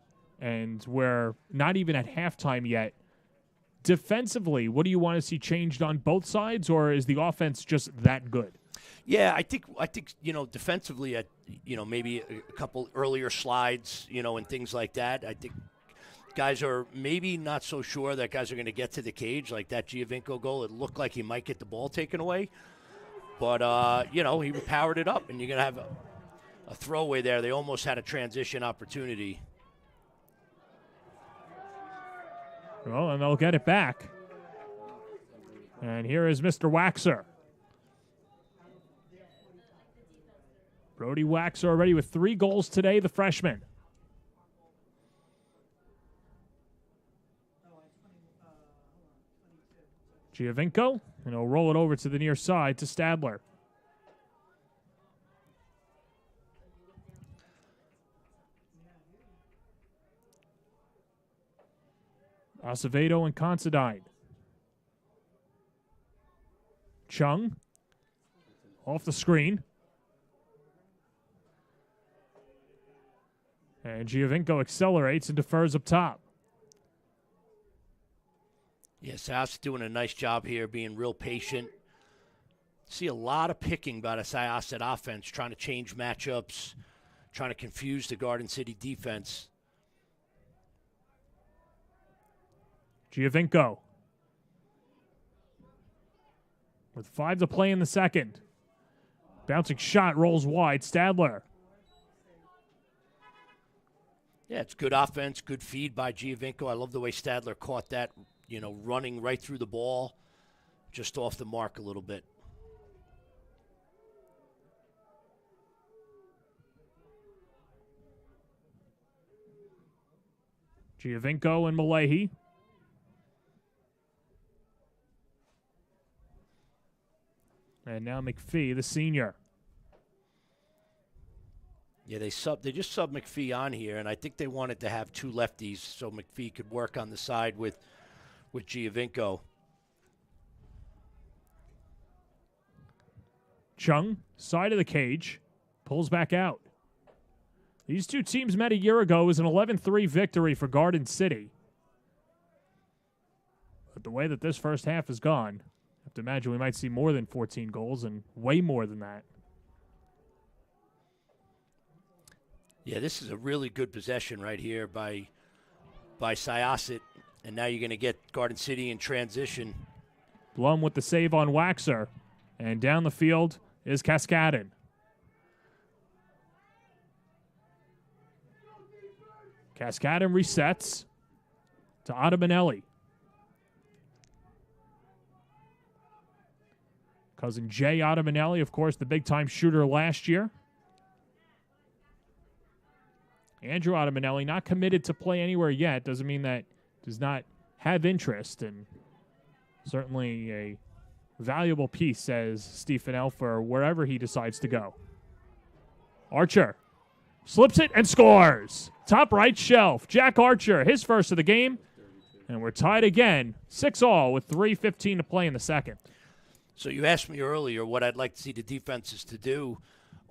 and we're not even at halftime yet. Defensively, what do you want to see changed on both sides, or is the offense just that good? Yeah, I think defensively, maybe a couple earlier slides, and things like that. I think guys are maybe not so sure that guys are going to get to the cage like that Giovinco goal. It looked like he might get the ball taken away, but he powered it up, and you're going to have a throwaway there. They almost had a transition opportunity. Well, and they'll get it back. And here is Mr. Waxer. Brody Waxer already with 3 goals today, the freshman. Giovinco, and he'll roll it over to the near side to Stadler. Acevedo and Considine. Chung. Off the screen. And Giovinco accelerates and defers up top. Yes, House doing a nice job here, being real patient. See a lot of picking by the Syosset offense, trying to change matchups, trying to confuse the Garden City defense. Giovinco with 5 to play in the second. Bouncing shot rolls wide. Stadler. Yeah, it's good offense, good feed by Giovinco. I love the way Stadler caught that, running right through the ball, just off the mark a little bit. Giovinco and Malahi. And now McPhee, the senior. Yeah, they just sub McPhee on here, and I think they wanted to have 2 lefties so McPhee could work on the side with Giovinco. Chung, side of the cage, pulls back out. These two teams met a year ago. It was an 11-3 victory for Garden City. But the way that this first half has gone, I have to imagine we might see more than 14 goals and way more than that. Yeah, this is a really good possession right here by Syosset, and now you're going to get Garden City in transition. Blum with the save on Waxer, and down the field is Cascadin. Cascadin resets to Ottamanelli. Cousin Jay Ottamanelli, of course, the big-time shooter last year. Andrew Ottamanelli not committed to play anywhere yet. Doesn't mean that does not have interest, and certainly a valuable piece, says Steve Fennell, for wherever he decides to go. Archer slips it and scores. Top right shelf. Jack Archer, his first of the game. And we're tied again, 6-all with 3:15 to play in the second. So you asked me earlier what I'd like to see the defenses to do.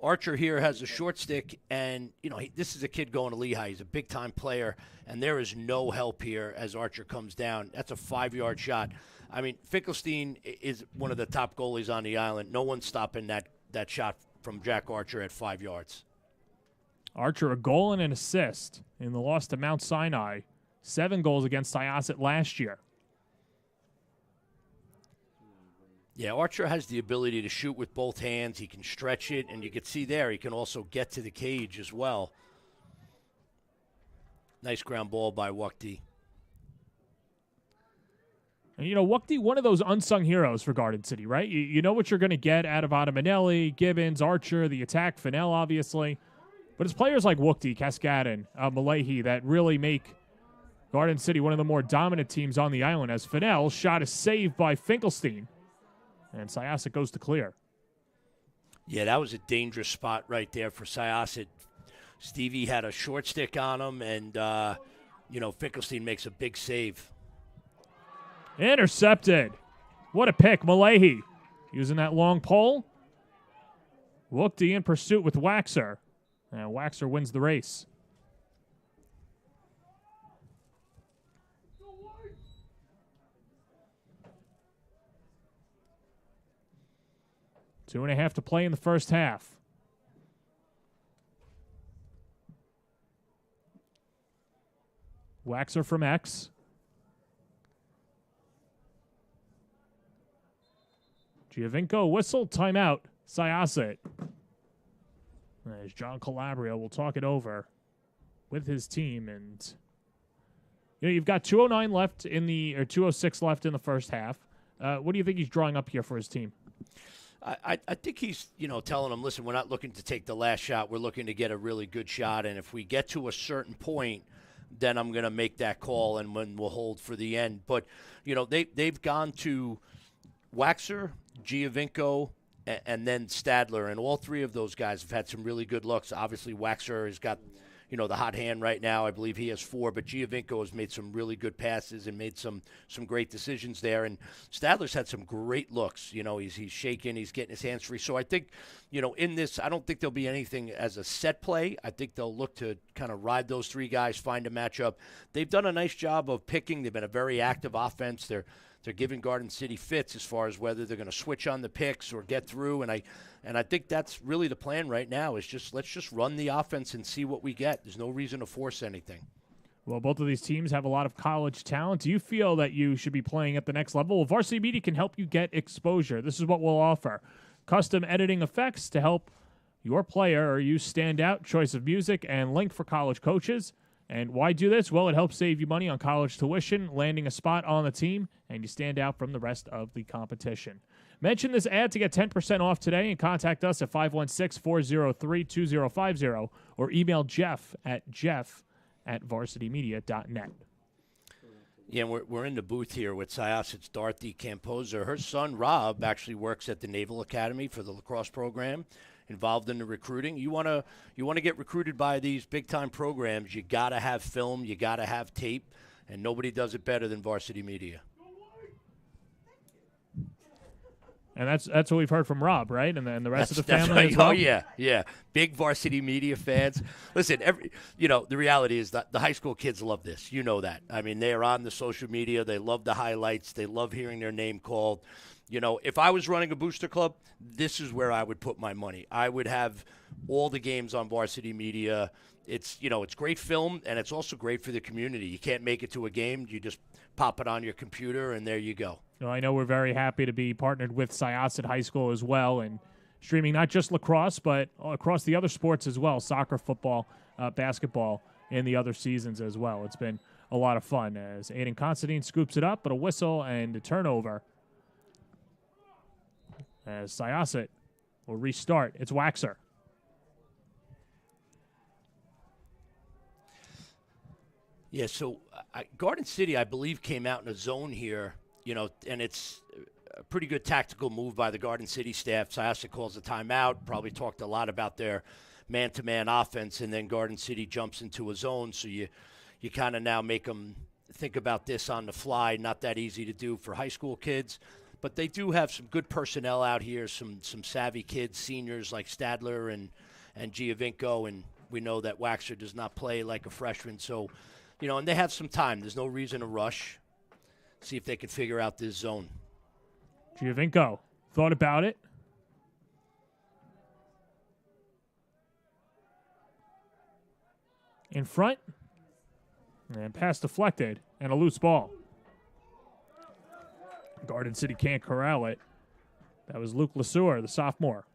Archer here has a short stick, and, this is a kid going to Lehigh. He's a big-time player, and there is no help here as Archer comes down. That's a 5-yard shot. I mean, Finkelstein is one of the top goalies on the island. No one's stopping that shot from Jack Archer at 5 yards. Archer, a goal and an assist in the loss to Mount Sinai. 7 goals against Syosset last year. Yeah, Archer has the ability to shoot with both hands. He can stretch it, and you can see there he can also get to the cage as well. Nice ground ball by Wukdi. And, Wukdi, one of those unsung heroes for Garden City, right? You know what you're going to get out of Ottamanelli, Gibbons, Archer, the attack, Fennell, obviously. But it's players like Wukdi, Cascadin, Malahi that really make Garden City one of the more dominant teams on the island, as Fennell shot a save by Finkelstein. And Syosset goes to clear. Yeah, that was a dangerous spot right there for Syosset. Stevie had a short stick on him, and, Finkelstein makes a big save. Intercepted. What a pick, Malahi. Using that long pole. Wukdi in pursuit with Waxer. And Waxer wins the race. Two and a half to play in the first half. Waxer from X. Giovinco whistle, timeout, Syosset. As John Calabria will talk it over with his team, and you've got 2:09 left in the, or 2:06 left in the first half. What do you think he's drawing up here for his team? I think he's, telling them, listen, we're not looking to take the last shot. We're looking to get a really good shot, and if we get to a certain point, then I'm going to make that call, and when we'll hold for the end. But, they've gone to Waxer, Giovinco, and then Stadler, and all 3 of those guys have had some really good looks. Obviously, Waxer has got, the hot hand right now. I believe he has 4, but Giovinco has made some really good passes and made some great decisions there. And Stadler's had some great looks. He's shaking, he's getting his hands free. So I think, in this, I don't think there'll be anything as a set play. I think they'll look to kind of ride those 3 guys, find a matchup. They've done a nice job of picking. They've been a very active offense. they're giving Garden City fits as far as whether they're going to switch on the picks or get through. And I think that's really the plan right now is let's just run the offense and see what we get. There's no reason to force anything. Well, both of these teams have a lot of college talent. Do you feel that you should be playing at the next level? Well, Varsity Media can help you get exposure. This is what we'll offer. Custom editing effects to help your player or you stand out, choice of music, and link for college coaches. And why do this? Well, it helps save you money on college tuition, landing a spot on the team, and you stand out from the rest of the competition. Mention this ad to get 10% off today and contact us at 516-403-2050 or email Jeff at varsitymedia.net. Yeah, we're in the booth here with Syosset's Dorothy Camposa. Her son, Rob, actually works at the Naval Academy for the lacrosse program, involved in the recruiting. You want to get recruited by these big-time programs, you got to have film, you got to have tape, and nobody does it better than Varsity Media. And that's what we've heard from Rob, right? And then the rest of the family right. as well? Oh, yeah. Big Varsity Media fans. Listen, the reality is that the high school kids love this. You know that. I mean, they are on the social media. They love the highlights. They love hearing their name called. If I was running a booster club, this is where I would put my money. I would have all the games on Varsity Media. It's great film, and it's also great for the community. You can't make it to a game. You just pop it on your computer, and there you go. I know we're very happy to be partnered with Syosset High School as well and streaming not just lacrosse, but across the other sports as well, soccer, football, basketball, and the other seasons as well. It's been a lot of fun as Aiden Considine scoops it up, but a whistle and a turnover as Syosset will restart. It's Waxer. Yeah, so Garden City, I believe, came out in a zone here, and it's a pretty good tactical move by the Garden City staff. Syosset calls a timeout, probably talked a lot about their man-to-man offense, and then Garden City jumps into a zone, so you kind of now make them think about this on the fly. Not that easy to do for high school kids, but they do have some good personnel out here, some savvy kids, seniors like Stadler and Giovinco, and we know that Waxer does not play like a freshman, so and they have some time. There's no reason to rush. See if they can figure out this zone. Giovinco thought about it. In front. And pass deflected. And a loose ball. Garden City can't corral it. That was Luke Lesueur, the sophomore.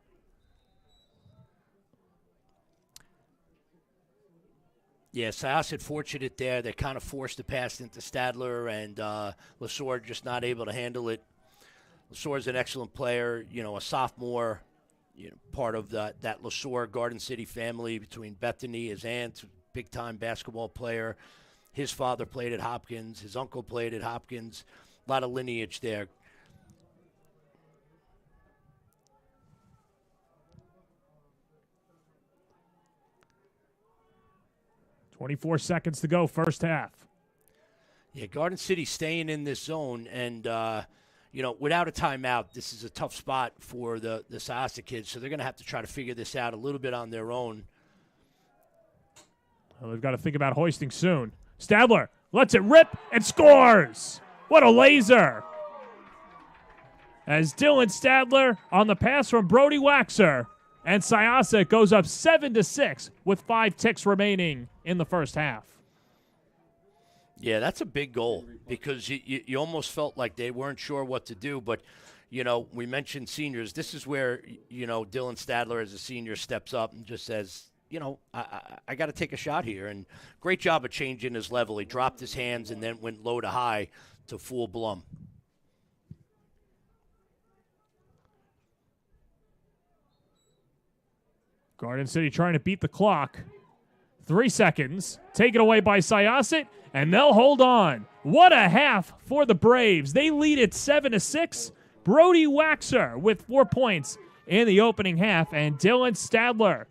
Yeah, Syosset fortunate there. They kind of forced the pass into Stadler, and Lesueur just not able to handle it. Lesueur's an excellent player, a sophomore, part of that Lesueur Garden City family between Bethany, his aunt, big-time basketball player. His father played at Hopkins. His uncle played at Hopkins. A lot of lineage there. 24 seconds to go, first half. Yeah, Garden City staying in this zone, and, without a timeout, this is a tough spot for the Syosset kids, so they're going to have to try to figure this out a little bit on their own. Well, they've got to think about hoisting soon. Stadler lets it rip and scores. What a laser. As Dylan Stadler on the pass from Brody Waxer, and Syosset goes up 7-6 with 5 ticks remaining in the first half. Yeah, that's a big goal because you almost felt like they weren't sure what to do. But, we mentioned seniors. This is where, Dylan Stadler as a senior steps up and just says, I got to take a shot here. And great job of changing his level. He dropped his hands and then went low to high to fool Blum. Garden City trying to beat the clock. 3 seconds. Taken away by Syosset, and they'll hold on. What a half for the Braves. They lead it 7-6. Brody Waxer with 4 points in the opening half, and Dylan Stadler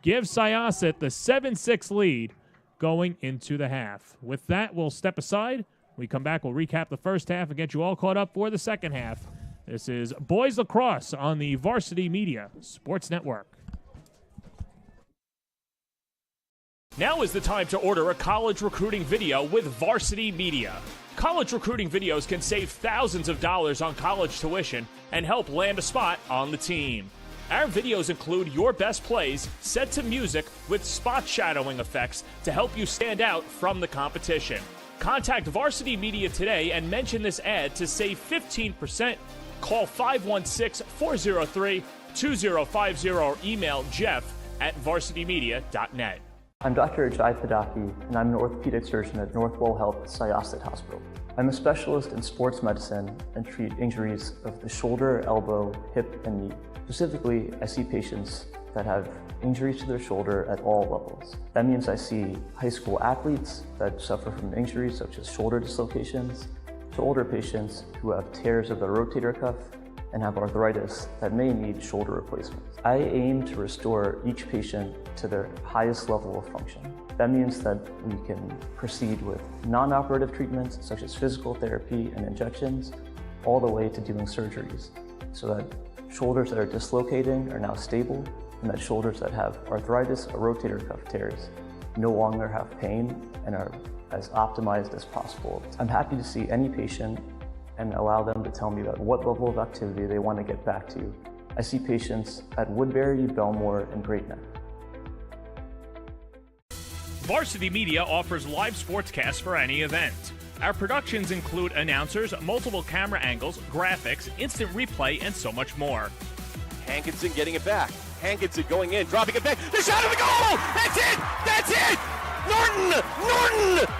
gives Syosset the 7-6 lead going into the half. With that, we'll step aside. When we come back, we'll recap the first half and get you all caught up for the second half. This is Boys Lacrosse on the Varsity Media Sports Network. Now is the time to order a college recruiting video with Varsity Media. College recruiting videos can save thousands of dollars on college tuition and help land a spot on the team. Our videos include your best plays set to music with spot shadowing effects to help you stand out from the competition. Contact Varsity Media today and mention this ad to save 15%. Call 516-403-2050 or email jeff@varsitymedia.net. I'm Dr. Ajay Padaki, and I'm an orthopedic surgeon at Northwell Health Syosset Hospital. I'm a specialist in sports medicine and treat injuries of the shoulder, elbow, hip, and knee. Specifically, I see patients that have injuries to their shoulder at all levels. That means I see high school athletes that suffer from injuries such as shoulder dislocations, to older patients who have tears of the rotator cuff and have arthritis that may need shoulder replacements. I aim to restore each patient to their highest level of function. That means that we can proceed with non-operative treatments such as physical therapy and injections, all the way to doing surgeries, so that shoulders that are dislocating are now stable, and that shoulders that have arthritis or rotator cuff tears no longer have pain and are as optimized as possible. I'm happy to see any patient and allow them to tell me about what level of activity they want to get back to. I see patients at Woodbury, Belmore, and Great Neck. Varsity Media offers live sportscasts for any event. Our productions include announcers, multiple camera angles, graphics, instant replay, and so much more. Hankinson getting it back. Hankinson going in, dropping it back. The shot of the goal! That's it! That's it! Norton!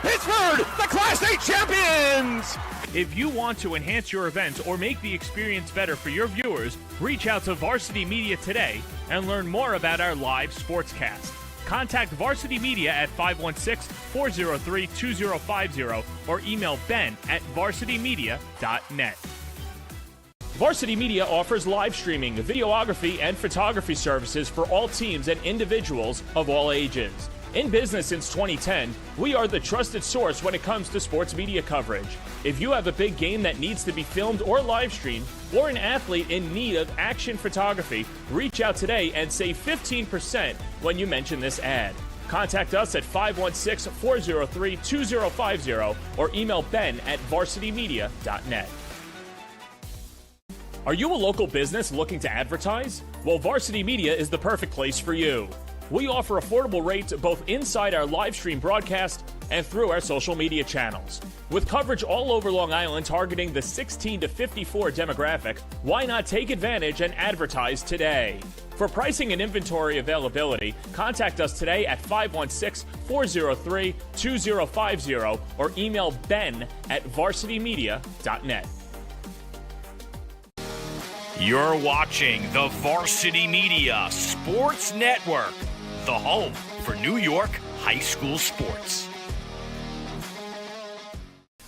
Pittsburgh, the Class A champions! If you want to enhance your event or make the experience better for your viewers, reach out to Varsity Media today and learn more about our live sportscast. Contact Varsity Media at 516-403-2050 or email ben@varsitymedia.net. Varsity Media offers live streaming, videography, and photography services for all teams and individuals of all ages. In business since 2010, we are the trusted source when it comes to sports media coverage. If you have a big game that needs to be filmed or live streamed, or an athlete in need of action photography, reach out today and save 15% when you mention this ad. Contact us at 516-403-2050 or email ben@varsitymedia.net. Are you a local business looking to advertise? Well, Varsity Media is the perfect place for you. We offer affordable rates both inside our live stream broadcast and through our social media channels. With coverage all over Long Island targeting the 16 to 54 demographic, why not take advantage and advertise today? For pricing and inventory availability, contact us today at 516-403-2050 or email ben@varsitymedia.net. You're watching the Varsity Media Sports Network, the home for New York high school sports.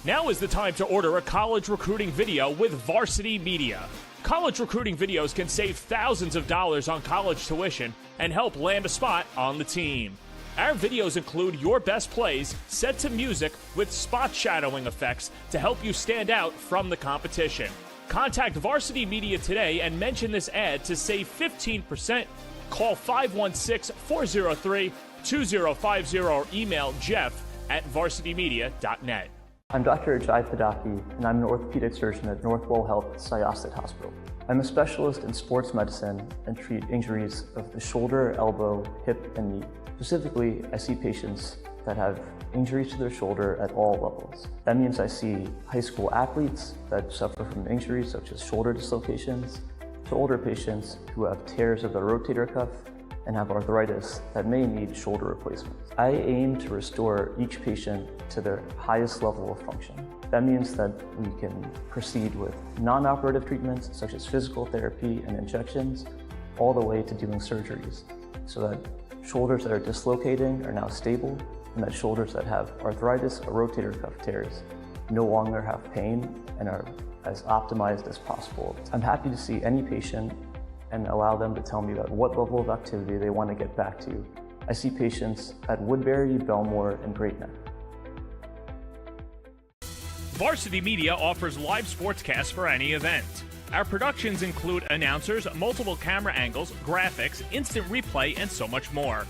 Now is the time to order a college recruiting video with Varsity Media. College recruiting videos can save thousands of dollars on college tuition and help land a spot on the team. Our videos include your best plays set to music with spot shadowing effects to help you stand out from the competition. Contact Varsity Media today and mention this ad to save 15%. Call 516-403-2050 or email jeff@varsitymedia.net. I'm Dr. Ajay Padaki, and I'm an orthopedic surgeon at Northwell Health Syosset Hospital. I'm a specialist in sports medicine and treat injuries of the shoulder, elbow, hip, and knee. Specifically, I see patients that have injuries to their shoulder at all levels. That means I see high school athletes that suffer from injuries such as shoulder dislocations, to older patients who have tears of the rotator cuff and have arthritis that may need shoulder replacements. I aim to restore each patient to their highest level of function. That means that we can proceed with non-operative treatments such as physical therapy and injections, all the way to doing surgeries, so that shoulders that are dislocating are now stable, and that shoulders that have arthritis or rotator cuff tears no longer have pain and are as optimized as possible. I'm happy to see any patient and allow them to tell me about what level of activity they want to get back to. I see patients at Woodbury, Belmore, and Great Neck. Varsity Media offers live sportscasts for any event. Our productions include announcers, multiple camera angles, graphics, instant replay, and so much more.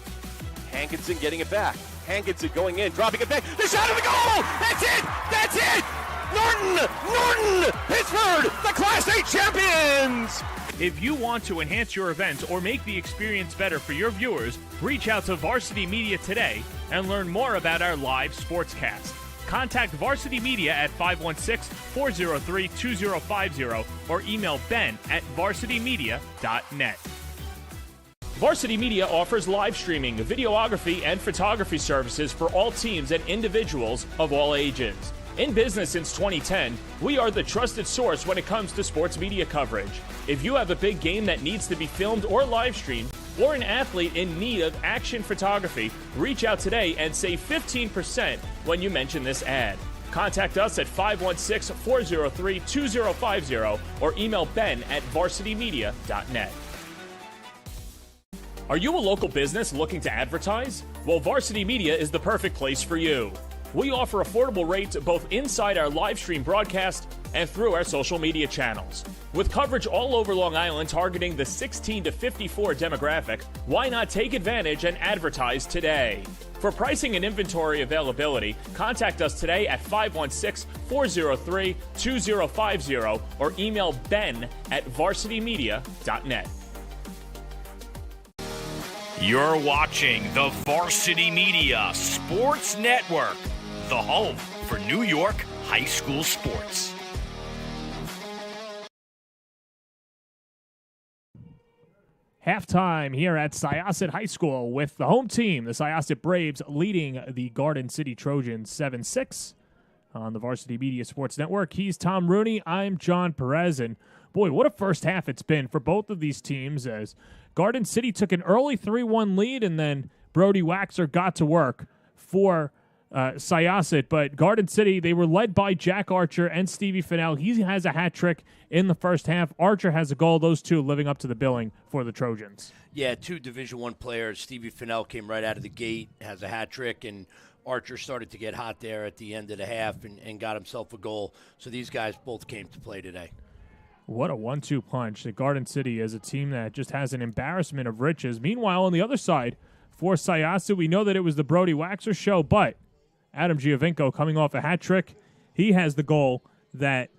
Hankinson getting it back. Hankinson going in, dropping it back. The shot of the goal! That's it! That's it! Norton! Pittsburgh, the Class A champions! If you want to enhance your event or make the experience better for your viewers, reach out to Varsity Media today and learn more about our live sportscast. Contact Varsity Media at 516-403-2050 or email Ben at varsitymedia.net. Varsity Media offers live streaming, videography, and photography services for all teams and individuals of all ages. In business since 2010, we are the trusted source when it comes to sports media coverage. If you have a big game that needs to be filmed or live streamed, or an athlete in need of action photography, reach out today and save 15% when you mention this ad. Contact us at 516-403-2050 or email Ben at varsitymedia.net. Are you a local business looking to advertise? Well, Varsity Media is the perfect place for you. We offer affordable rates both inside our live stream broadcast and through our social media channels. With coverage all over Long Island targeting the 16 to 54 demographic, why not take advantage and advertise today? For pricing and inventory availability, contact us today at 516-403-2050 or email Ben at varsitymedia.net. You're watching the Varsity Media Sports Network, the home for New York high school sports. Halftime here at Syosset High School with the home team, the Syosset Braves, leading the Garden City Trojans 7-6 on the Varsity Media Sports Network. He's Tom Rooney. I'm John Perez. And boy, what a first half it's been for both of these teams, as Garden City took an early 3-1 lead, and then Brody Waxer got to work for Syosset. But Garden City, they were led by Jack Archer and Stevie Fennell. He has a hat trick in the first half. Archer has a goal. Those two living up to the billing for the Trojans. Yeah, two Division I players. Stevie Fennell came right out of the gate, has a hat trick, and Archer started to get hot there at the end of the half and got himself a goal. So these guys both came to play today. What a 1-2 punch. The Garden City is a team that just has an embarrassment of riches. Meanwhile, on the other side, for Syosset, we know that it was the Brody Waxer show, but Adam Giovinco coming off a hat trick. He has the goal that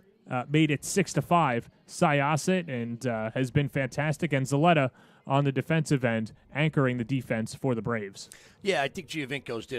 made it 6-5 Syosset, and has been fantastic. And Zaletta on the defensive end, anchoring the defense for the Braves. Yeah, I think Giovinco's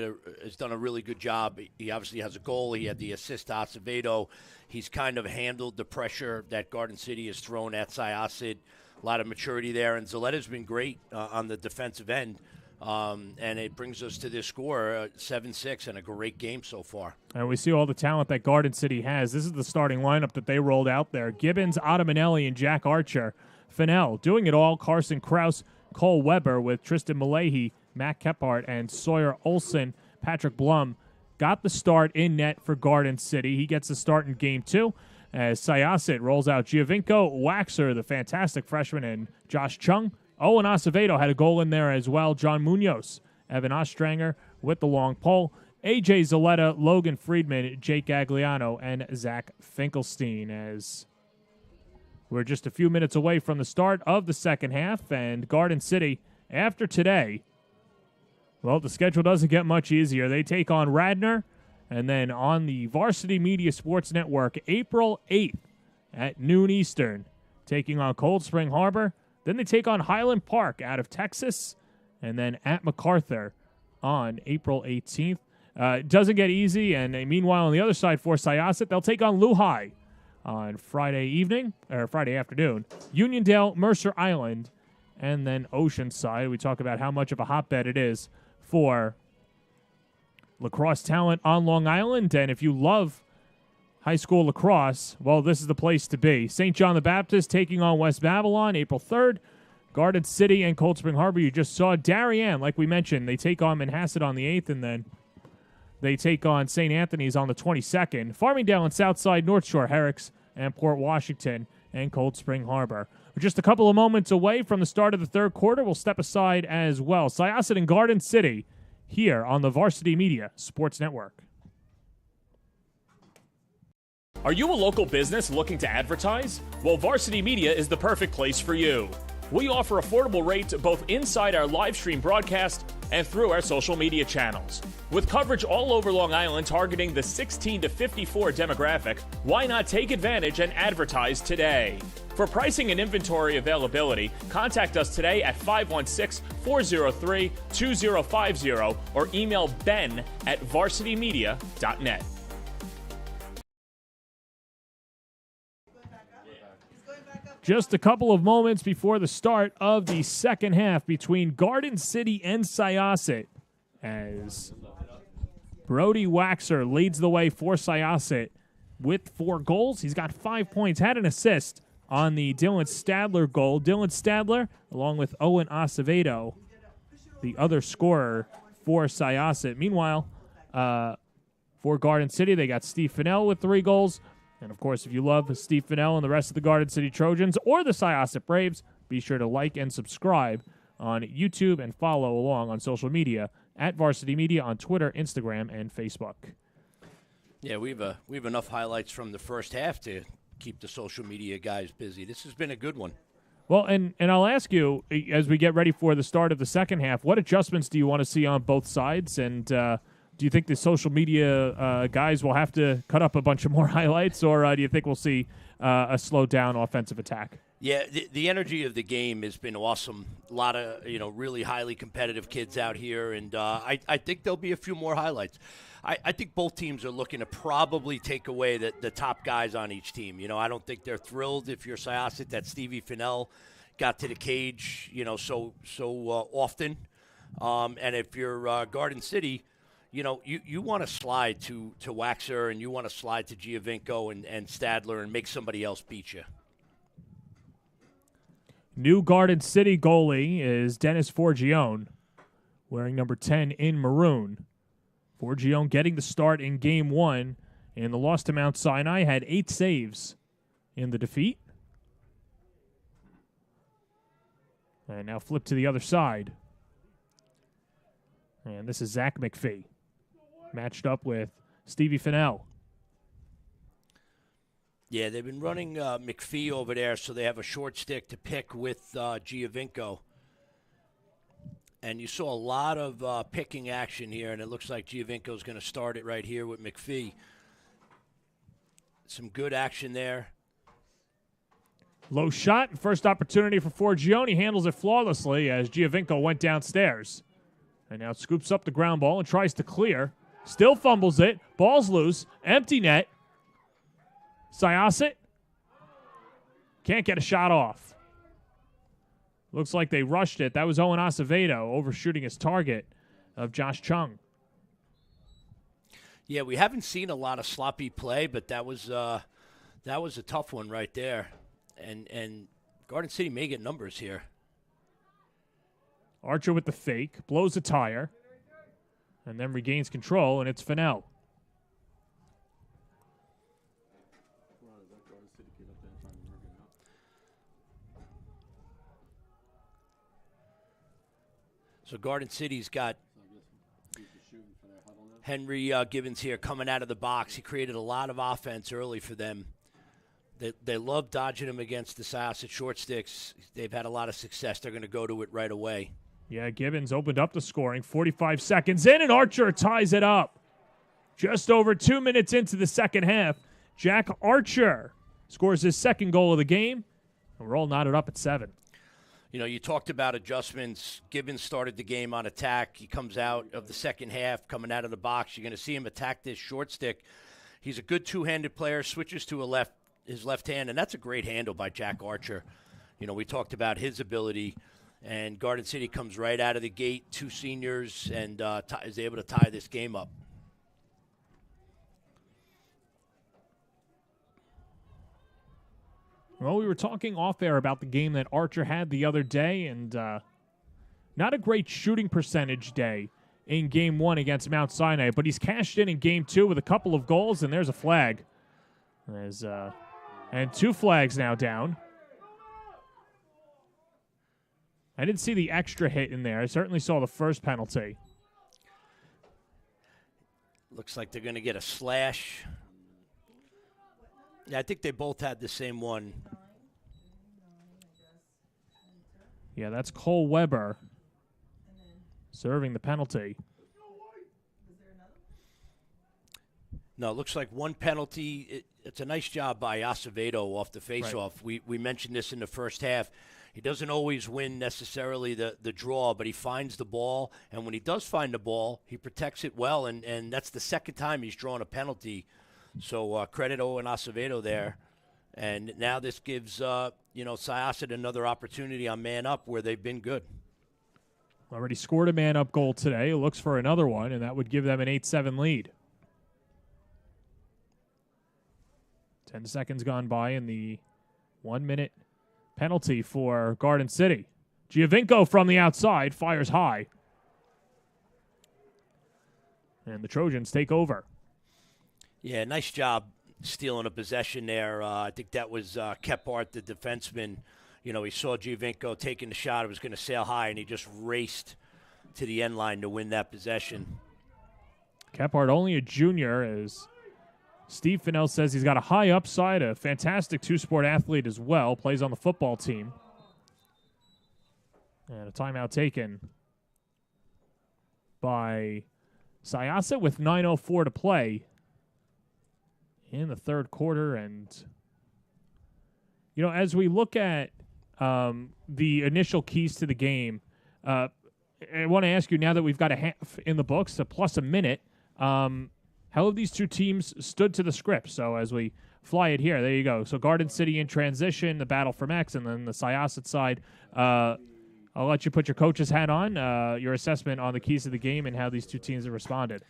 has done a really good job. He obviously has a goal. He had the assist to Acevedo. He's kind of handled the pressure that Garden City has thrown at Syosset. A lot of maturity there, and Zaletta's been great on the defensive end. And it brings us to this score, 7-6, and a great game so far. And we see all the talent that Garden City has. This is the starting lineup that they rolled out there. Gibbons, Ottamanelli, and Jack Archer. Fennell doing it all. Carson Krause, Cole Weber with Tristan Malahy, Matt Kephart, and Sawyer Olson. Patrick Blum got the start in net for Garden City. He gets the start in Game 2 as Syosset rolls out Giovinco, Waxer, the fantastic freshman, and Josh Chung. Owen Acevedo had a goal in there as well. John Munoz, Evan Ostranger with the long pole. AJ Zaletta, Logan Friedman, Jake Gagliano, and Zach Finkelstein, as we're just a few minutes away from the start of the second half. And Garden City, after today, well, the schedule doesn't get much easier. They take on Radnor, and then on the Varsity Media Sports Network, April 8th at noon Eastern, taking on Cold Spring Harbor. Then they take on Highland Park out of Texas, and then at MacArthur on April 18th. It doesn't get easy, and meanwhile on the other side for Syosset, they'll take on Lehigh on Friday afternoon. Uniondale, Mercer Island, and then Oceanside. We talk about how much of a hotbed it is for lacrosse talent on Long Island, and if you love high school lacrosse, well, this is the place to be. St. John the Baptist taking on West Babylon April 3rd. Garden City and Cold Spring Harbor, you just saw. Darien, like we mentioned, they take on Manhasset on the 8th, and then they take on St. Anthony's on the 22nd. Farmingdale and Southside, North Shore, Herricks, and Port Washington and Cold Spring Harbor. We're just a couple of moments away from the start of the third quarter. We'll step aside as well. Syosset and Garden City here on the Varsity Media Sports Network. Are you a local business looking to advertise? Well, Varsity Media is the perfect place for you. We offer affordable rates both inside our live stream broadcast and through our social media channels. With coverage all over Long Island targeting the 16 to 54 demographic, why not take advantage and advertise today? For pricing and inventory availability, contact us today at 516-403-2050 or email ben@varsitymedia.net. Just a couple of moments before the start of the second half between Garden City and Syosset, as Brody Waxer leads the way for Syosset with 4 goals. He's got 5 points, had an assist on the Dylan Stadler goal. Dylan Stadler, along with Owen Acevedo, the other scorer for Syosset. Meanwhile, for Garden City, they got Steve Fennell with 3 goals. And, of course, if you love Steve Fennell and the rest of the Garden City Trojans or the Syosset Braves, be sure to like and subscribe on YouTube and follow along on social media at Varsity Media on Twitter, Instagram, and Facebook. Yeah, we have enough highlights from the first half to keep the social media guys busy. This has been a good one. Well, and I'll ask you, as we get ready for the start of the second half, what adjustments do you want to see on both sides? And do you think the social media guys will have to cut up a bunch of more highlights, or do you think we'll see a slowed down offensive attack? Yeah, the energy of the game has been awesome. A lot of really highly competitive kids out here, and I think there'll be a few more highlights. I think both teams are looking to probably take away the top guys on each team. I don't think they're thrilled if you're Syosset that Stevie Fennell got to the cage so often, and if you're Garden City. You want to slide to Waxer, and you want to slide to Giovinco and Stadler and make somebody else beat you. New Garden City goalie is Dennis Forgione, wearing number 10 in maroon. Forgione getting the start in Game 1, and the loss to Mount Sinai had 8 saves in the defeat. And now flip to the other side. And this is Zach McPhee, matched up with Stevie Fennell. Yeah, they've been running McPhee over there, so they have a short stick to pick with Giovinco. And you saw a lot of picking action here, and it looks like Giovinco's going to start it right here with McPhee. Some good action there. Low shot, first opportunity for Forgione. Handles it flawlessly as Giovinco went downstairs. And now scoops up the ground ball and tries to clear. Still fumbles it. Ball's loose. Empty net. Syosset can't get a shot off. Looks like they rushed it. That was Owen Acevedo overshooting his target of Josh Chung. Yeah, we haven't seen a lot of sloppy play, but that was a tough one right there. And Garden City may get numbers here. Archer with the fake, blows a tire, and then regains control, and it's Fennell. So Garden City's got Henry Gibbons here coming out of the box. He created a lot of offense early for them. They love dodging him against the Syosset short sticks. They've had a lot of success. They're going to go to it right away. Yeah, Gibbons opened up the scoring. 45 seconds in, and Archer ties it up. Just over 2 minutes into the second half, Jack Archer scores his second goal of the game, and we're all knotted up at 7. You talked about adjustments. Gibbons started the game on attack. He comes out of the second half, coming out of the box. You're going to see him attack this short stick. He's a good two-handed player, switches to his left hand, and that's a great handle by Jack Archer. We talked about his ability. And Garden City comes right out of the gate, 2 seniors, and is able to tie this game up. Well, we were talking off air about the game that Archer had the other day, and not a great shooting percentage day in Game 1 against Mount Sinai, but he's cashed in Game 2 with a couple of goals, and there's a flag. And 2 flags now down. I didn't see the extra hit in there. I certainly saw the first penalty. Looks like they're going to get a slash. Yeah, I think they both had the same one. Yeah, that's Cole Weber serving the penalty. No, it looks like one penalty. It's a nice job by Acevedo off the faceoff. Right. We mentioned this in the first half. He doesn't always win necessarily the draw, but he finds the ball. And when he does find the ball, he protects it well. And that's the second time he's drawn a penalty. So credit Owen Acevedo there. And now this gives, Syosset another opportunity on man up where they've been good. Already scored a man-up goal today. Looks for another one, and that would give them an 8-7 lead. 10 seconds gone by in the 1-minute penalty for Garden City. Giovinco from the outside fires high. And the Trojans take over. Yeah, nice job stealing a possession there. I think that was Kephart, the defenseman. You know, he saw Giovinco taking the shot. It was going to sail high, and he just raced to the end line to win that possession. Kephart, only a junior, as Steve Fennell says he's got a high upside, a fantastic two-sport athlete as well, plays on the football team. And a timeout taken by Syosset with 9:04 to play in the third quarter. And, as we look at the initial keys to the game, I want to ask you, now that we've got a half in the books, a plus a minute, how have these two teams stood to the script? So as we fly it here, there you go. So Garden City in transition, the battle from X, and then the Syosset side. I'll let you put your coach's hat on, your assessment on the keys to the game and how these two teams have responded.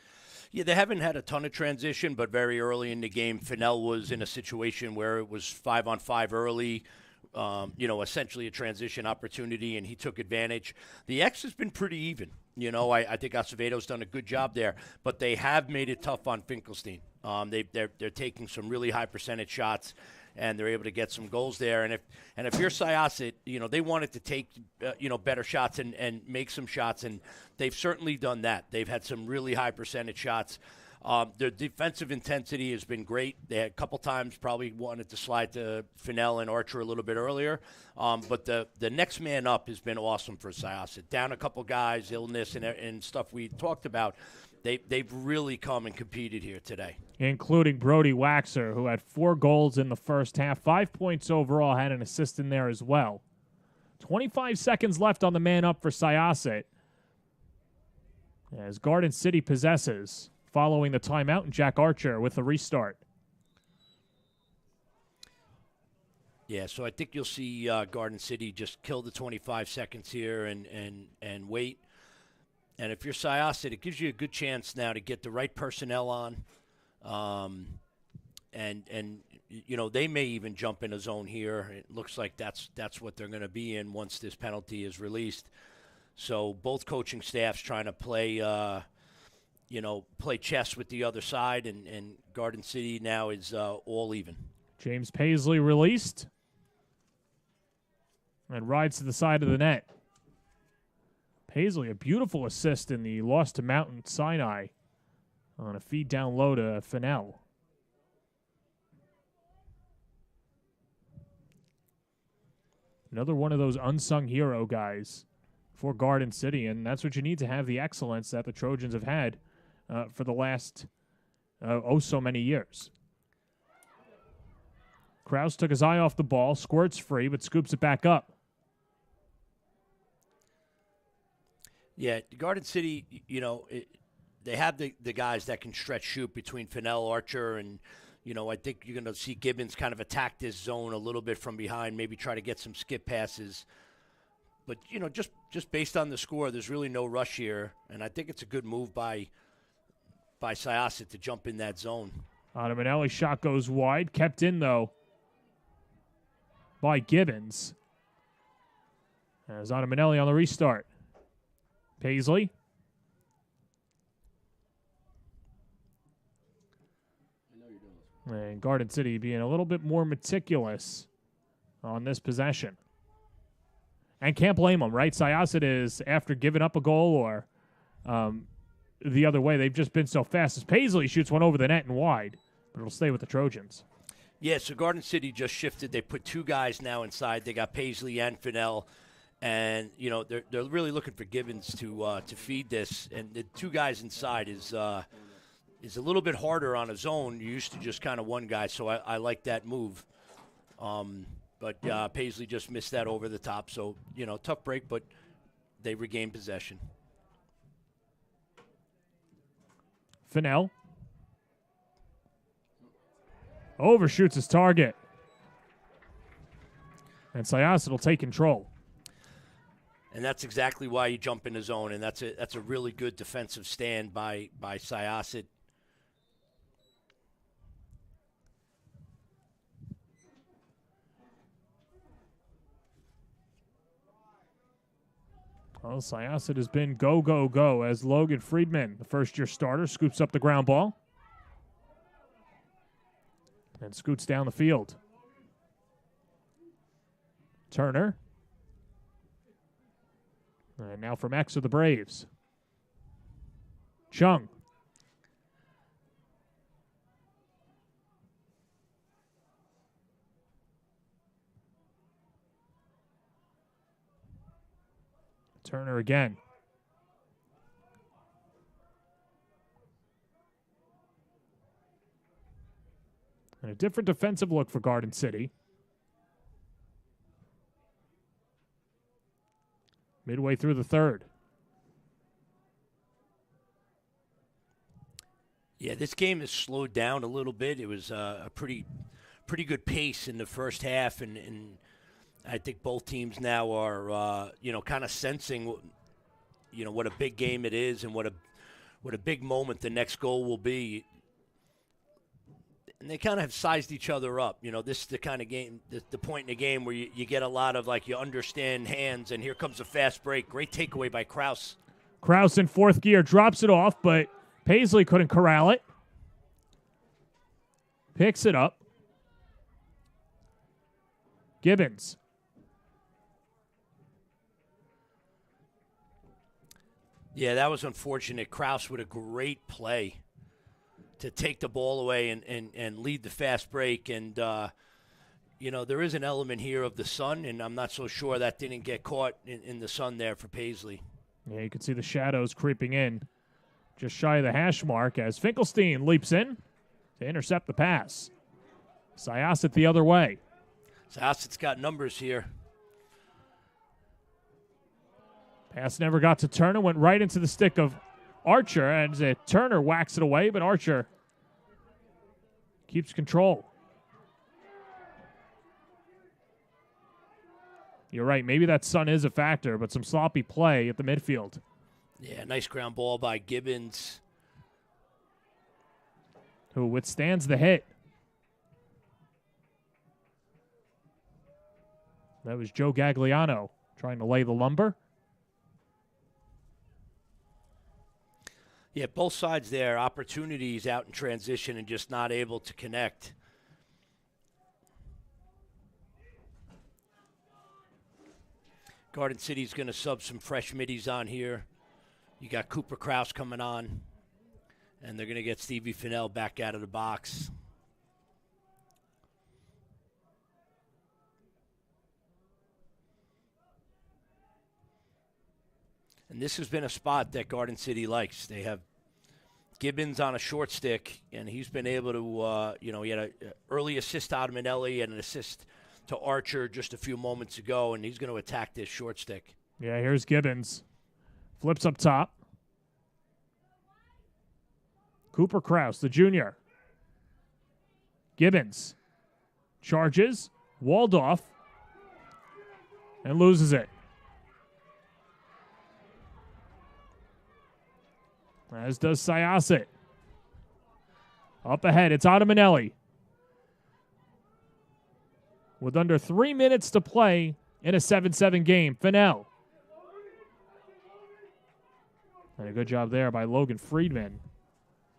Yeah, they haven't had a ton of transition, but very early in the game, Fennell was in a situation where it was 5-on-5 early, essentially a transition opportunity, and he took advantage. The X has been pretty even. I think Acevedo's done a good job there, but they have made it tough on Finkelstein. They're taking some really high percentage shots, and they're able to get some goals there. And if you're Syosset, they wanted to take better shots and make some shots, and they've certainly done that. They've had some really high percentage shots. Their defensive intensity has been great. They had a couple times probably wanted to slide to Fennell and Archer a little bit earlier. But the next man up has been awesome for Syosset. Down a couple guys, illness and stuff we talked about. They've really come and competed here today. Including Brody Waxer, who had 4 goals in the first half, 5 points overall, had an assist in there as well. 25 seconds left on the man up for Syosset, as Garden City possesses following the timeout, and Jack Archer with the restart. Yeah, so I think you'll see Garden City just kill the 25 seconds here and wait. And if you're Syosset, it gives you a good chance now to get the right personnel on. And they may even jump in a zone here. It looks like that's what they're going to be in once this penalty is released. So both coaching staffs trying to play chess with the other side, and Garden City now is all even. James Paisley released and rides to the side of the net. Paisley, a beautiful assist in the loss to Mountain Sinai on a feed down low to Fennell. Another one of those unsung hero guys for Garden City, and that's what you need to have the excellence that the Trojans have had for the last so many years. Krause took his eye off the ball, squirts free, but scoops it back up. Yeah, Garden City, they have the guys that can stretch shoot between Fennell, Archer, and, I think you're going to see Gibbons kind of attack this zone a little bit from behind, maybe try to get some skip passes. But, just based on the score, there's really no rush here, and I think it's a good move by Syosset to jump in that zone. Manelli's shot goes wide, kept in, though, by Gibbons. As Manelli on the restart. Paisley. And Garden City being a little bit more meticulous on this possession. And can't blame them, right? Syosset is, after giving up a goal or the other way, they've just been so fast. As Paisley shoots one over the net and wide, but it'll stay with the Trojans. Yeah, so Garden City just shifted. They put 2 guys now inside. They got Paisley and Fennell. And, they're really looking for Gibbons to feed this. And the two guys inside is a little bit harder on his own. You used to just kind of one guy, so I like that move. But Paisley just missed that over the top. So, tough break, but they regain possession. Fennell overshoots his target. And Syosset will take control. And that's exactly why you jump in the zone, and that's a really good defensive stand by Syosset. Well, Syosset has been go, go, go as Logan Friedman, the first-year starter, scoops up the ground ball and scoots down the field. Turner. And now from X of the Braves. Chung. Turner again. And a different defensive look for Garden City. Midway through the third. Yeah, this game has slowed down a little bit. It was a pretty good pace in the first half, and I think both teams now are kind of sensing what a big game it is and what a big moment the next goal will be. And they kind of have sized each other up. This is the kind of game, the point in the game where you get a lot of, you understand hands, and here comes a fast break. Great takeaway by Kraus. Kraus in fourth gear drops it off, but Paisley couldn't corral it. Picks it up. Gibbons. Yeah, that was unfortunate. Kraus with a great play to take the ball away and lead the fast break. And, there is an element here of the sun, and I'm not so sure that didn't get caught in the sun there for Paisley. Yeah, you can see the shadows creeping in just shy of the hash mark as Finkelstein leaps in to intercept the pass. Syosset the other way. Syosset's got numbers here. Pass never got to Turner, went right into the stick of Archer, and Turner whacks it away, but Archer keeps control. You're right, maybe that sun is a factor, but some sloppy play at the midfield. Yeah, nice ground ball by Gibbons, who withstands the hit. That was Joe Gagliano trying to lay the lumber. Yeah, both sides there, opportunities out in transition and just not able to connect. Garden City's going to sub some fresh middies on here. You got Cooper Kraus coming on, and they're going to get Stevie Fennell back out of the box. And this has been a spot that Garden City likes. They have Gibbons on a short stick, and he's been able to, he had an early assist out of Manelli and an assist to Archer just a few moments ago, and he's going to attack this short stick. Yeah, here's Gibbons. Flips up top. Cooper Kraus, the junior. Gibbons charges, walled off, and loses it. As does Syosset. Up ahead, it's Manelli. With under 3 minutes to play in a 7-7 game, Fennell. And a good job there by Logan Friedman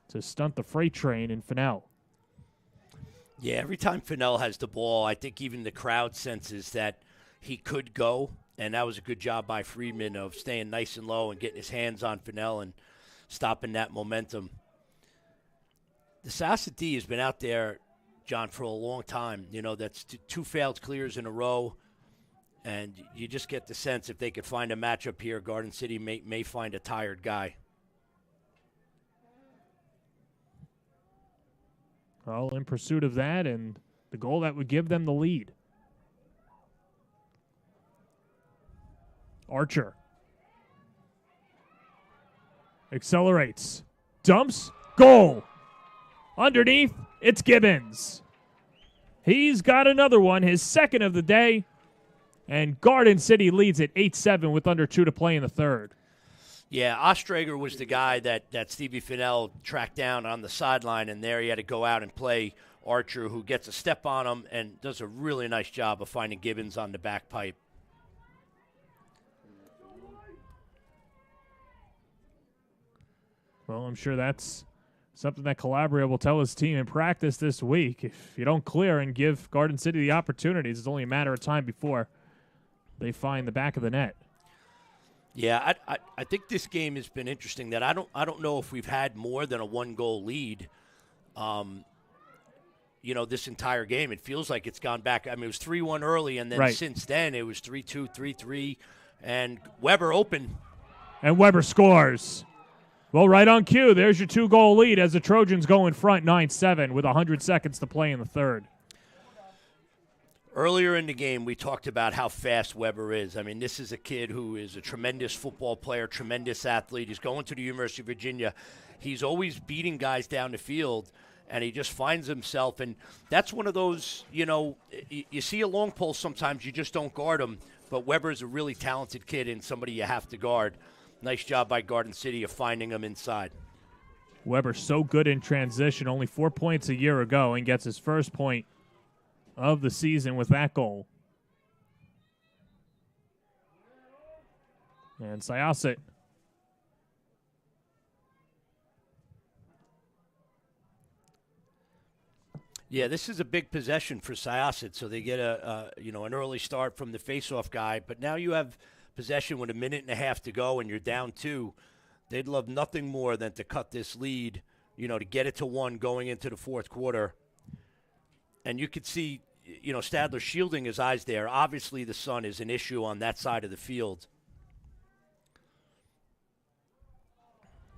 to stunt the freight train in Fennell. Yeah, every time Fennell has the ball, I think even the crowd senses that he could go, and that was a good job by Friedman of staying nice and low and getting his hands on Fennell and stopping that momentum. The Syosset D has been out there, John, for a long time. That's two failed clears in a row. And you just get the sense if they could find a matchup here, Garden City may find a tired guy. Well, in pursuit of that and the goal that would give them the lead. Archer. Accelerates. Dumps. Goal. Underneath, it's Gibbons. He's got another one, his second of the day. And Garden City leads at 8-7 with under 2 to play in the third. Yeah, Ostrager was the guy that Stevie Finnell tracked down on the sideline, and there he had to go out and play Archer, who gets a step on him and does a really nice job of finding Gibbons on the back pipe. Well, I'm sure that's something that Calabria will tell his team in practice this week. If you don't clear and give Garden City the opportunities, it's only a matter of time before they find the back of the net. Yeah, I think this game has been interesting. That I don't know if we've had more than a 1-goal lead. This entire game, it feels like it's gone back. I mean, it was 3-1 early, and then since then it was 3-2, 3-3, and Weber open. And Weber scores. Well, right on cue. There's your 2-goal lead as the Trojans go in front 9-7 with 100 seconds to play in the third. Earlier in the game, we talked about how fast Weber is. I mean, this is a kid who is a tremendous football player, tremendous athlete. He's going to the University of Virginia. He's always beating guys down the field, and he just finds himself. And that's one of those, you see a long pole sometimes, you just don't guard him. But Weber's a really talented kid and somebody you have to guard. Nice job by Garden City of finding him inside. Weber so good in transition, only 4 points a year ago, and gets his first point of the season with that goal. And Syosset. Yeah, this is a big possession for Syosset, so they get an early start from the faceoff guy. But now you have possession with 1.5 minutes to go, and you're down 2. They'd love nothing more than to cut this lead, to get it to 1 going into the fourth quarter. And you could see, Stadler shielding his eyes there. Obviously, the sun is an issue on that side of the field.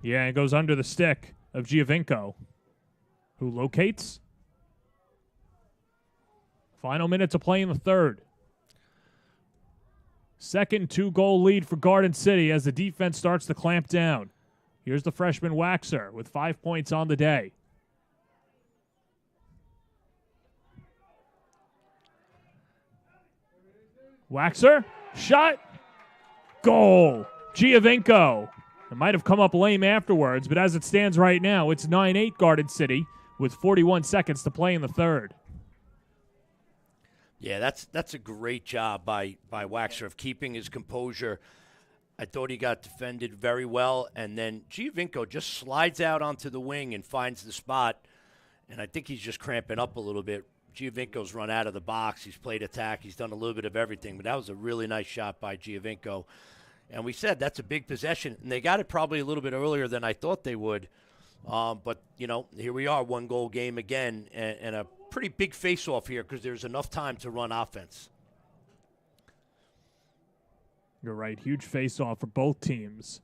Yeah, it goes under the stick of Giovinco, who locates. Final minute to play in the third. Second 2-goal lead for Garden City as the defense starts to clamp down. Here's the freshman Waxer with 5 points on the day. Waxer, shot, goal. Giovinco. It might have come up lame afterwards, but as it stands right now, it's 9-8 Garden City with 41 seconds to play in the third. Yeah, that's a great job by Waxer of keeping his composure. I thought he got defended very well, and then Giovinco just slides out onto the wing and finds the spot, and I think he's just cramping up a little bit. Giovinco's run out of the box. He's played attack. He's done a little bit of everything, but that was a really nice shot by Giovinco. And we said that's a big possession, and they got it probably a little bit earlier than I thought they would. But, here we are, 1-goal game again, and a pretty big face-off here because there's enough time to run offense. You're right. Huge face-off for both teams.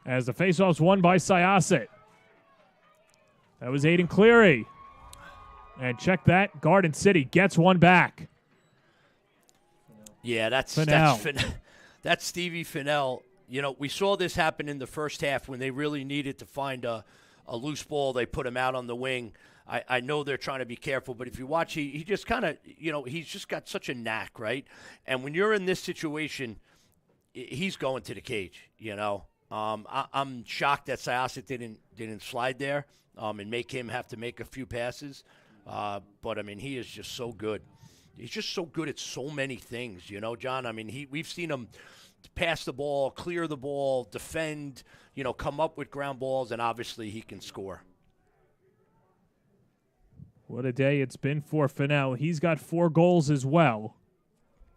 As the face-off's won by Syosset. That was Aiden Cleary. And check that. Garden City gets one back. Yeah, that's Stevie Finnell. We saw this happen in the first half when they really needed to find a loose ball. They put him out on the wing. I know they're trying to be careful, but if you watch, he just kind of, he's just got such a knack, right? And when you're in this situation, he's going to the cage, I'm shocked that Syosset didn't slide there and make him have to make a few passes. But, I mean, he is just so good. He's just so good at so many things, John. I mean, we've seen him pass the ball, clear the ball, defend, come up with ground balls, and obviously he can score. What a day it's been for Finnell. He's got 4 goals as well.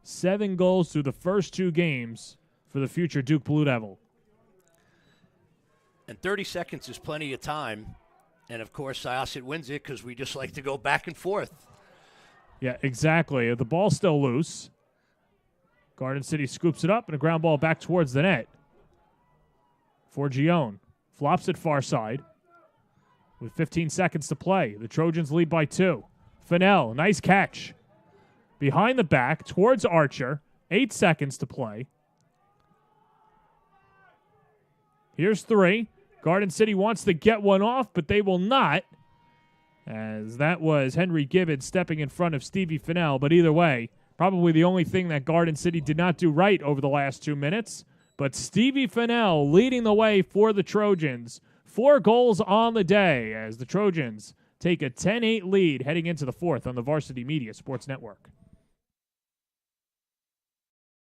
7 goals through the first 2 games for the future Duke Blue Devil. And 30 seconds is plenty of time. And, of course, Syosset wins it because we just like to go back and forth. Yeah, exactly. The ball's still loose. Garden City scoops it up and a ground ball back towards the net. For Gion. Flops it far side. With 15 seconds to play, the Trojans lead by 2. Fennell, nice catch. Behind the back, towards Archer. 8 seconds to play. Here's 3. Garden City wants to get one off, but they will not. As that was Henry Gibbons stepping in front of Stevie Fennell. But either way, probably the only thing that Garden City did not do right over the last 2 minutes. But Stevie Fennell leading the way for the Trojans. 4 goals on the day as the Trojans take a 10-8 lead heading into the 4th on the Varsity Media Sports Network.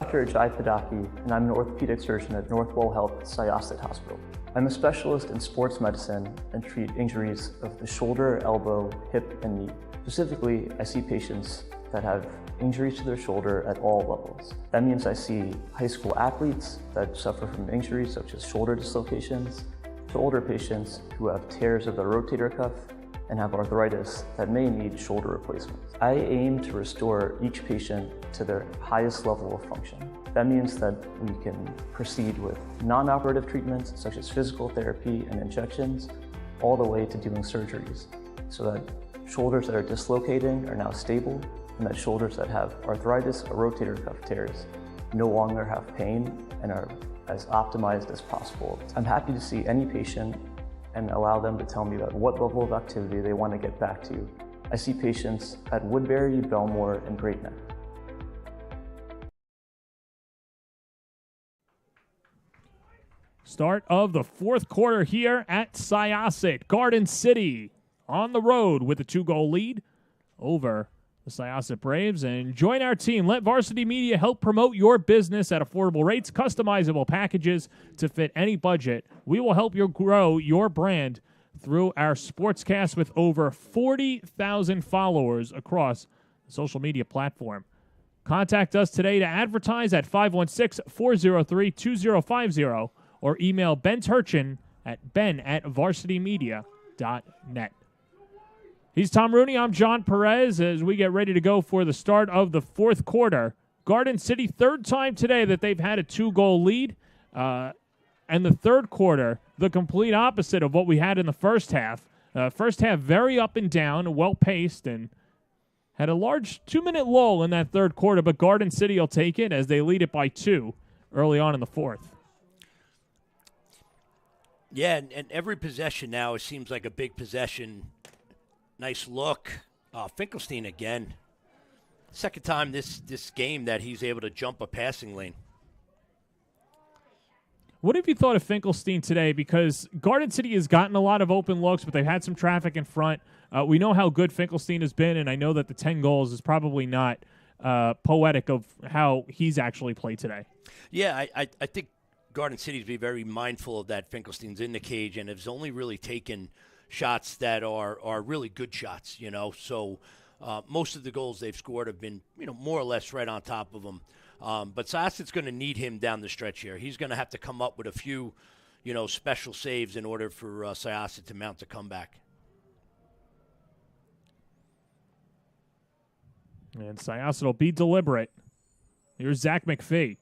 Dr. Jai Padaki, and I'm an orthopedic surgeon at Northwell Health Syosset Hospital. I'm a specialist in sports medicine and treat injuries of the shoulder, elbow, hip, and knee. Specifically, I see patients that have injuries to their shoulder at all levels. That means I see high school athletes that suffer from injuries such as shoulder dislocations, to older patients who have tears of the rotator cuff and have arthritis that may need shoulder replacements. I aim to restore each patient to their highest level of function. That means that we can proceed with non-operative treatments such as physical therapy and injections, all the way to doing surgeries, so that shoulders that are dislocating are now stable, and that shoulders that have arthritis or rotator cuff tears no longer have pain and are as optimized as possible. I'm happy to see any patient and allow them to tell me about what level of activity they want to get back to. I see patients at Woodbury, Belmore, and Great Neck. Start of the 4th quarter here at Syosset. Garden City on the road with a 2-goal lead over the Syosset Braves. And join our team. Let Varsity Media help promote your business at affordable rates, customizable packages to fit any budget. We will help you grow your brand through our SPORTSCAST with over 40,000 followers across the social media platform. Contact us today to advertise at 516-403-2050 or email Ben Turchin at ben@varsitymedia.net. He's Tom Rooney. I'm John Perez as we get ready to go for the start of the 4th quarter. Garden City, 3rd time today that they've had a 2-goal lead. And the 3rd quarter, the complete opposite of what we had in the first half. First half very up and down, well-paced, and had a large 2-minute lull in that 3rd quarter, but Garden City will take it as they lead it by 2 early on in the 4th. Yeah, and every possession now, it seems like a big possession. Nice look. Finkelstein again. Second time this game that he's able to jump a passing lane. What have you thought of Finkelstein today? Because Garden City has gotten a lot of open looks, but they've had some traffic in front. We know how good Finkelstein has been, and I know that the 10 goals is probably not poetic of how he's actually played today. Yeah, I think Garden City's be very mindful of that. Finkelstein's in the cage and has only really taken shots that are really good shots, you know. So most of the goals they've scored have been, you know, more or less right on top of them. But Syosset's going to need him down the stretch here. He's going to have to come up with a few, you know, special saves in order for Syosset to mount a comeback. And Syosset will be deliberate. Here's Zach McPhee.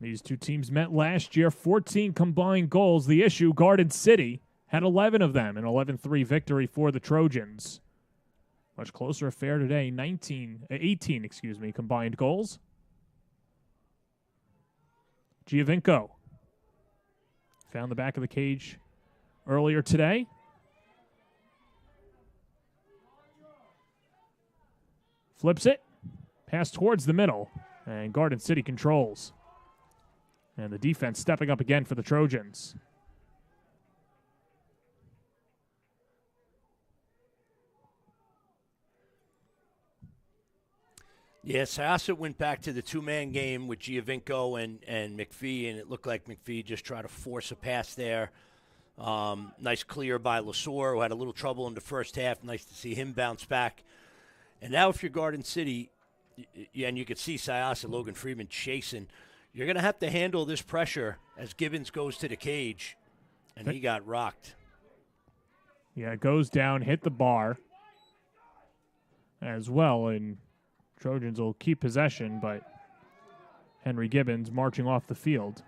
These two teams met last year, 14 combined goals. The issue, Garden City had 11 of them, an 11-3 victory for the Trojans. Much closer affair today, 18 combined goals. Giovinco found the back of the cage earlier today. Flips it, pass towards the middle, and Garden City controls. And the defense stepping up again for the Trojans. Yeah, Syosset went back to the two-man game with Giovinco and McPhee, and it looked like McPhee just tried to force a pass there. Nice clear by Lasore, who had a little trouble in the first half. Nice to see him bounce back. And now if you're Garden City, Yeah, and you could see Syosset, Logan Freeman chasing. You're going to have to handle this pressure as Gibbons goes to the cage, and he got rocked. Yeah, it goes down, hit the bar as well, and Trojans will keep possession, but Henry Gibbons marching off the field.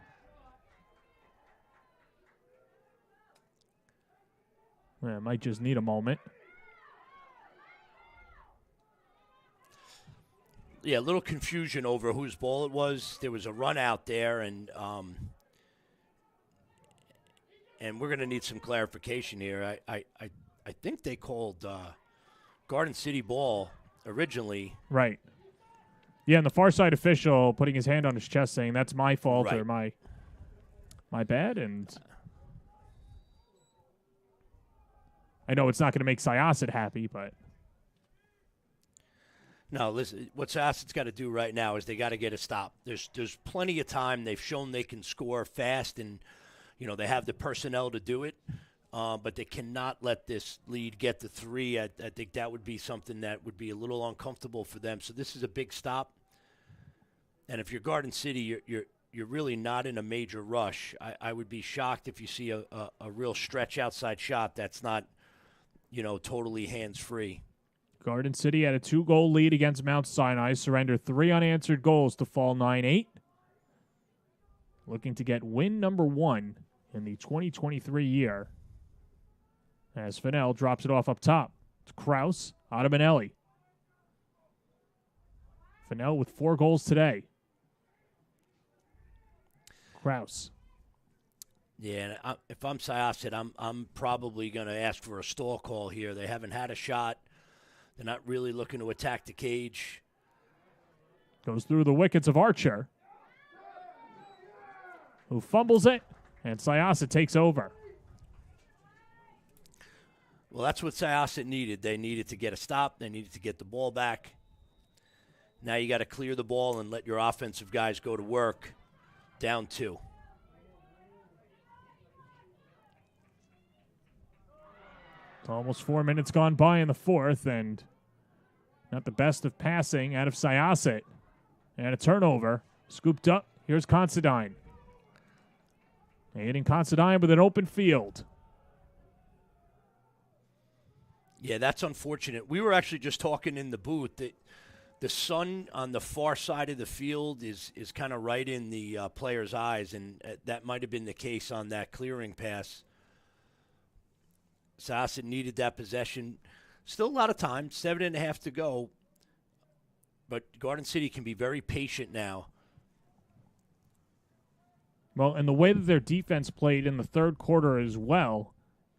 Yeah, might just need a moment. Yeah, a little confusion over whose ball it was. There was a run out there, and we're going to need some clarification here. I think they called Garden City ball originally. Right. Yeah, and the far side official putting his hand on his chest saying, that's my fault Right. or my bad, and I know it's not going to make Syosset happy, but No, listen, what Syosset's got to do right now is they got to get a stop. There's plenty of time. They've shown they can score fast, and they have the personnel to do it, but they cannot let this lead get to 3. I think that would be something that would be a little uncomfortable for them. So this is a big stop. And if you're Garden City, you're really not in a major rush. I would be shocked if you see a real stretch outside shot that's not, totally hands-free. Garden City had a 2-goal lead against Mount Sinai, surrendered 3 unanswered goals to fall 9-8. Looking to get win number 1 in the 2023 year. As Fennell drops it off up top to Kraus, Ottamanelli. Fennell with 4 goals today. Kraus. Yeah, and if I'm Syosset, I'm probably going to ask for a stall call here. They haven't had a shot. They're not really looking to attack the cage. Goes through the wickets of Archer, who fumbles it, and Syosset takes over. Well, that's what Syosset needed. They needed to get a stop. They needed to get the ball back. Now you got to clear the ball and let your offensive guys go to work. Down 2. Almost 4 minutes gone by in the 4th, and not the best of passing out of Syosset. And a turnover. Scooped up. Here's Considine. Hitting Considine with an open field. Yeah, that's unfortunate. We were actually just talking in the booth that the sun on the far side of the field is kind of right in the player's eyes, and that might have been the case on that clearing pass. Syosset needed that possession. Still a lot of time, 7.5 to go. But Garden City can be very patient now. Well, and the way that their defense played in the 3rd quarter as well,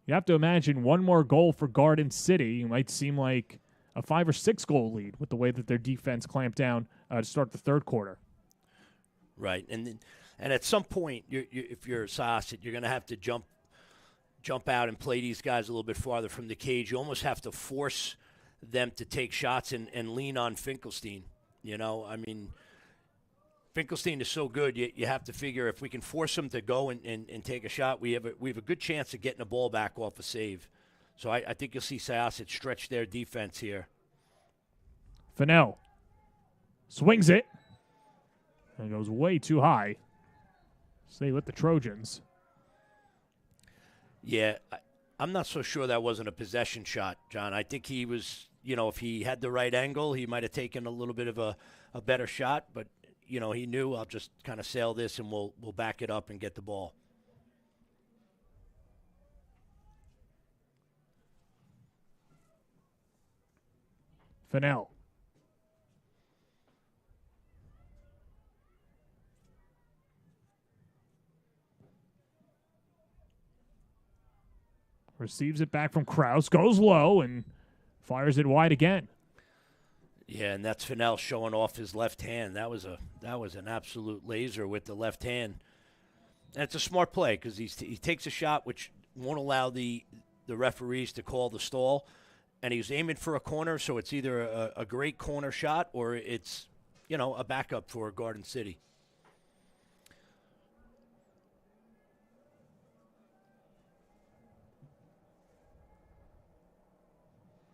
you have to imagine one more goal for Garden City. It might seem like a 5 or 6 goal lead with the way that their defense clamped down to start the 3rd quarter. Right, and at some point, if you're Syosset, you're going to have to jump out and play these guys a little bit farther from the cage. You almost have to force them to take shots and lean on Finkelstein. I mean, Finkelstein is so good. You have to figure if we can force him to go and take a shot, we have a good chance of getting the ball back off a save. So I think you'll see Syosset stretch their defense here. Fennell swings it and goes way too high. Stay with the Trojans. Yeah, I'm not so sure that wasn't a possession shot, John. I think he was, if he had the right angle, he might have taken a little bit of a better shot. But, he knew I'll just kind of sail this and we'll back it up and get the ball. Fennell. Receives it back from Kraus, goes low, and fires it wide again. Yeah, and that's Fennell showing off his left hand. That was an absolute laser with the left hand. And it's a smart play because he takes a shot which won't allow the referees to call the stall, and he's aiming for a corner, so it's either a great corner shot or it's, a backup for Garden City.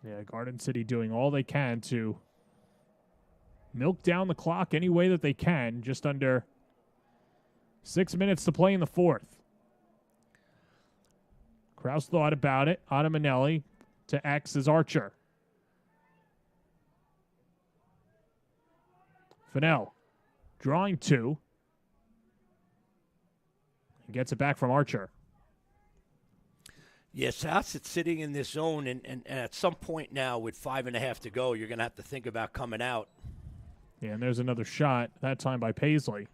Yeah, Garden City doing all they can to milk down the clock any way that they can. Just under 6 minutes to play in the fourth. Kraus thought about it. Manelli to X as Archer. Fennell drawing two. Gets it back from Archer. Yes, Syosset's sitting in this zone, and at some point now with 5.5 to go, you're going to have to think about coming out. Yeah, and there's another shot, that time by Paisley.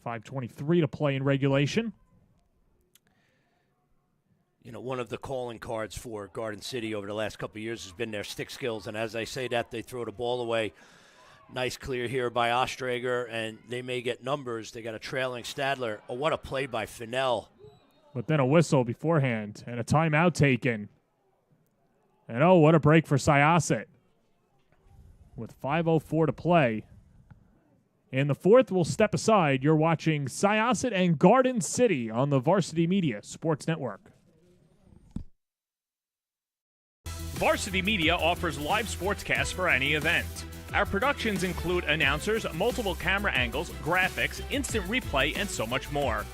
.5:23 to play in regulation. You know, one of the calling cards for Garden City over the last couple of years has been their stick skills, and as I say that, they throw the ball away. Nice clear here by Ostrager, and they may get numbers. They got a trailing Stadler. Oh, what a play by Fennell. But then a whistle beforehand and a timeout taken. And oh, what a break for Syosset. With 5:04 to play. In the fourth, we'll step aside. You're watching Syosset and Garden City on the Varsity Media Sports Network. Varsity Media offers live sportscasts for any event. Our productions include announcers, multiple camera angles, graphics, instant replay, and so much more.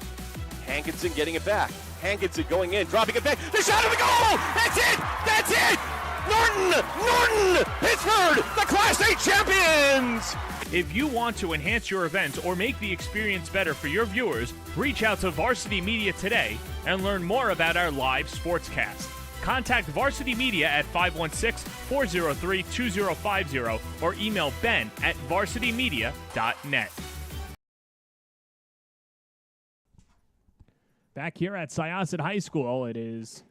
Hankinson getting it back. Hankinson going in, dropping it back. The shot of the goal! That's it! That's it! Norton! Pittsburgh, the Class A champions! If you want to enhance your event or make the experience better for your viewers, reach out to Varsity Media today and learn more about our live sportscast. Contact Varsity Media at 516-403-2050 or email Ben at varsitymedia.net. Back here at Syosset High School, it is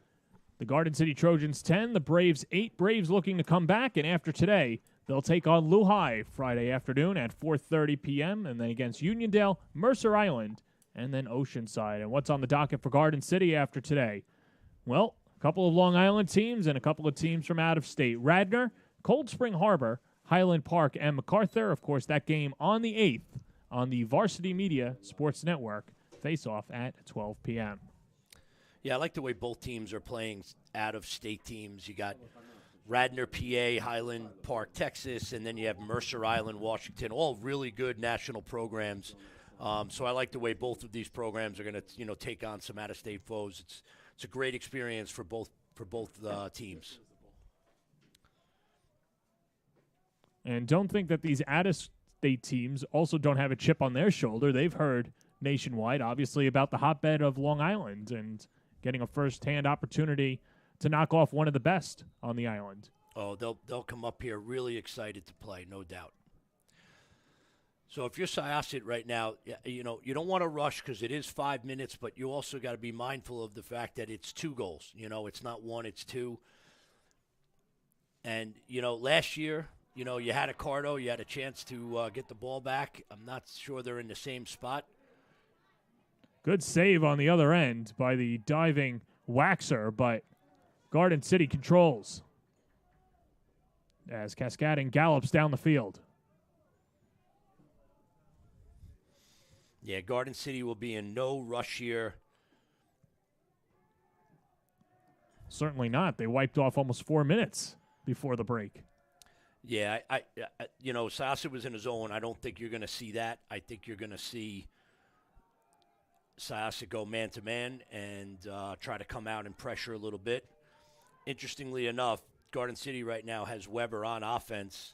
the Garden City Trojans 10, the Braves 8. Braves looking to come back, and after today, they'll take on Lehigh Friday afternoon at 4:30 p.m., and then against Uniondale, Mercer Island, and then Oceanside. And what's on the docket for Garden City after today? Well, a couple of Long Island teams and a couple of teams from out of state. Radnor, Cold Spring Harbor, Highland Park, and MacArthur. Of course, that game on the 8th on the Varsity Media Sports Network. Face-off at 12 p.m. Yeah, I like the way both teams are playing out-of-state teams. You got Radnor, PA, Highland Park, Texas, and then you have Mercer Island, Washington, all really good national programs. So I like the way both of these programs are going to, take on some out-of-state foes. It's a great experience for both teams. And don't think that these out-of-state teams also don't have a chip on their shoulder. They've heard nationwide, obviously, about the hotbed of Long Island and getting a first-hand opportunity to knock off one of the best on the island. Oh, they'll come up here really excited to play, no doubt. So if you're Syosset right now, you don't want to rush because it is 5 minutes, but you also got to be mindful of the fact that it's 2 goals. It's not 1, it's 2. And, last year, you had a Cardo, you had a chance to get the ball back. I'm not sure they're in the same spot. Good save on the other end by the diving Waxer, but Garden City controls as Cascading gallops down the field. Yeah, Garden City will be in no rush here. Certainly not. They wiped off almost 4 minutes before the break. Yeah, I Syosset was in his zone. I don't think you're going to see that. I think you're going to see Syosset go man-to-man and try to come out and pressure a little bit. Interestingly enough, Garden City right now has Weber on offense.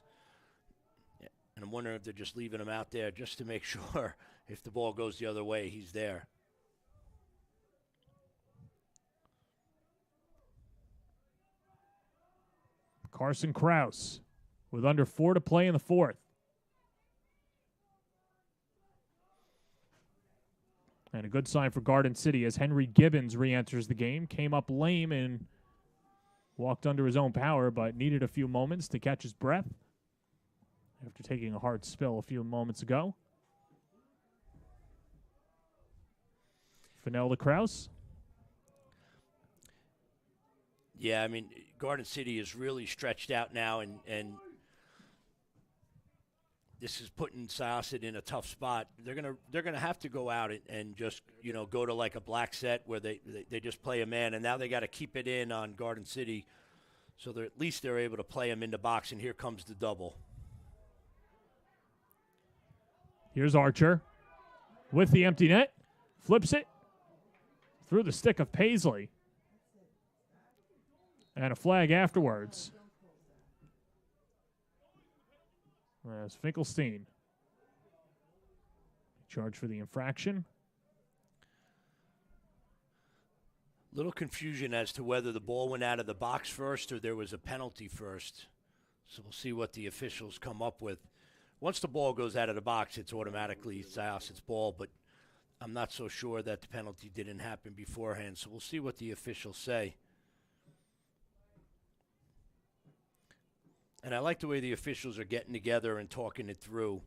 And I'm wondering if they're just leaving him out there just to make sure if the ball goes the other way, he's there. Carson Kraus with under 4 to play in the fourth. And a good sign for Garden City as Henry Gibbons re-enters the game. Came up lame and walked under his own power, but needed a few moments to catch his breath after taking a hard spill a few moments ago. Fennell to Kraus. Yeah, I mean, Garden City is really stretched out now, and this is putting Syosset in a tough spot. They're gonna have to go out and just go to like a black set where they just play a man, and now they got to keep it in on Garden City, so at least they're able to play him in the box. And here comes the double. Here's Archer with the empty net, flips it through the stick of Paisley, and a flag afterwards. As Finkelstein charged for the infraction. Little confusion as to whether the ball went out of the box first or there was a penalty first. So we'll see what the officials come up with. Once the ball goes out of the box, it's automatically Syosset's ball, but I'm not so sure that the penalty didn't happen beforehand. So we'll see what the officials say. And I like the way the officials are getting together and talking it through.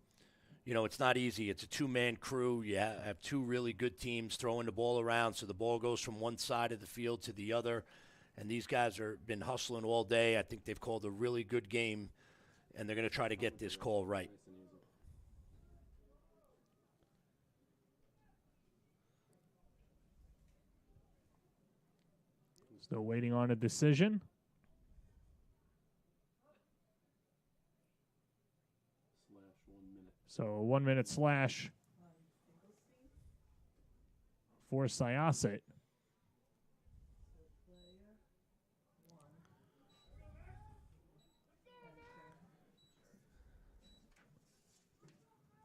It's not easy. It's a two-man crew. You have two really good teams throwing the ball around, so the ball goes from one side of the field to the other. And these guys have been hustling all day. I think they've called a really good game, and they're going to try to get this call right. Still waiting on a decision. So a 1 minute slash for Syosset.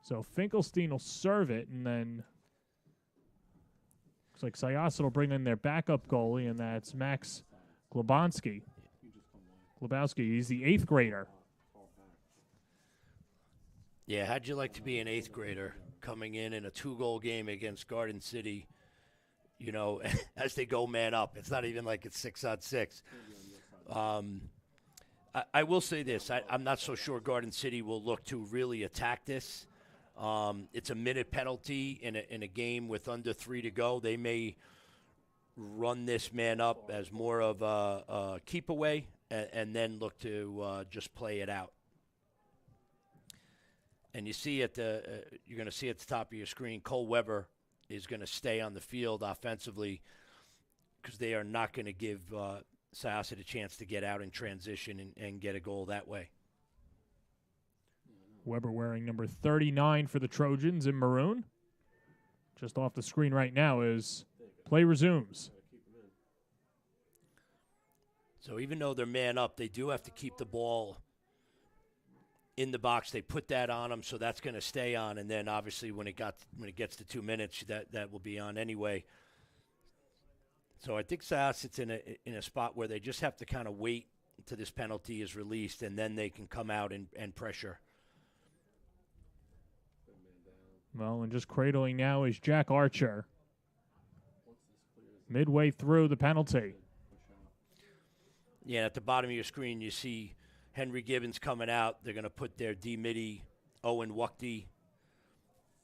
So Finkelstein will serve it, and then looks like Syosset will bring in their backup goalie, and that's Max Glabowski. He's the 8th grader. Yeah, how'd you like to be an 8th grader coming in a 2-goal game against Garden City, as they go man up? It's not even like it's 6-on-6. I will say this. I'm not so sure Garden City will look to really attack this. It's a minute penalty in a game with under 3 to go. They may run this man up as more of a keep away and then look to just play it out. And you see you're going to see at the top of your screen, Cole Weber is going to stay on the field offensively because they are not going to give Syosset a chance to get out in transition and get a goal that way. Weber wearing number 39 for the Trojans in maroon. Just off the screen right now as play resumes. So even though they're man up, they do have to keep the ball in the box. They put that on them, so that's going to stay on. And then obviously when it gets to 2 minutes, that will be on anyway. So I think Syosset's in a spot where they just have to kind of wait until this penalty is released, and then they can come out and pressure. Well, and just cradling now is Jack Archer. Midway through the penalty. Yeah, at the bottom of your screen, you see Henry Gibbons coming out. They're going to put their D-Midi, Owen Wuchty.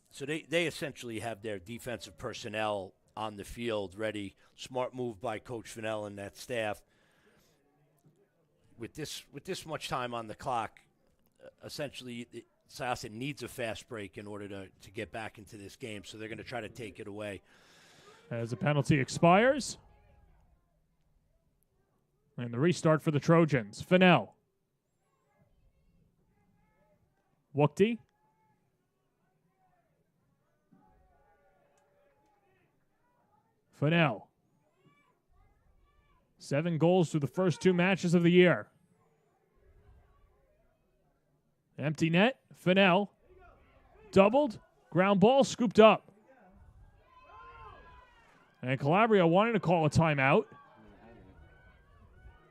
So they essentially have their defensive personnel on the field ready. Smart move by Coach Fennell and that staff. With this much time on the clock, essentially Syosset needs a fast break in order to get back into this game. So they're going to try to take it away. As the penalty expires. And the restart for the Trojans. Fennell. Wuchty. Fennell. 7 goals through the first 2 matches of the year. Empty net. Fennell. Doubled. Ground ball scooped up. And Calabria wanted to call a timeout.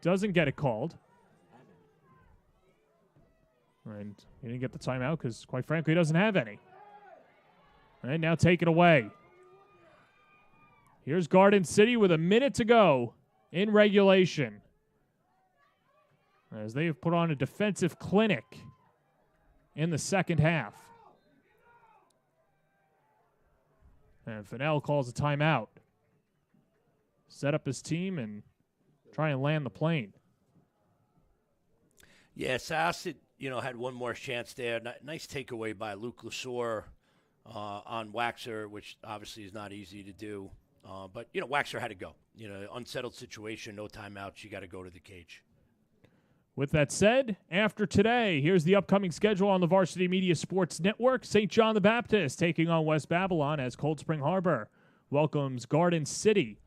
Doesn't get it called. And he didn't get the timeout because, quite frankly, he doesn't have any. And now take it away. Here's Garden City with a minute to go in regulation, as they have put on a defensive clinic in the second half. And Fennell calls a timeout. Set up his team and try and land the plane. Yeah, Syosset had one more chance there. Nice takeaway by Luke Lesor on Waxer, which obviously is not easy to do. But Waxer had to go. Unsettled situation, no timeouts. You got to go to the cage. With that said, after today, here's the upcoming schedule on the Varsity Media Sports Network. St. John the Baptist taking on West Babylon as Cold Spring Harbor welcomes Garden City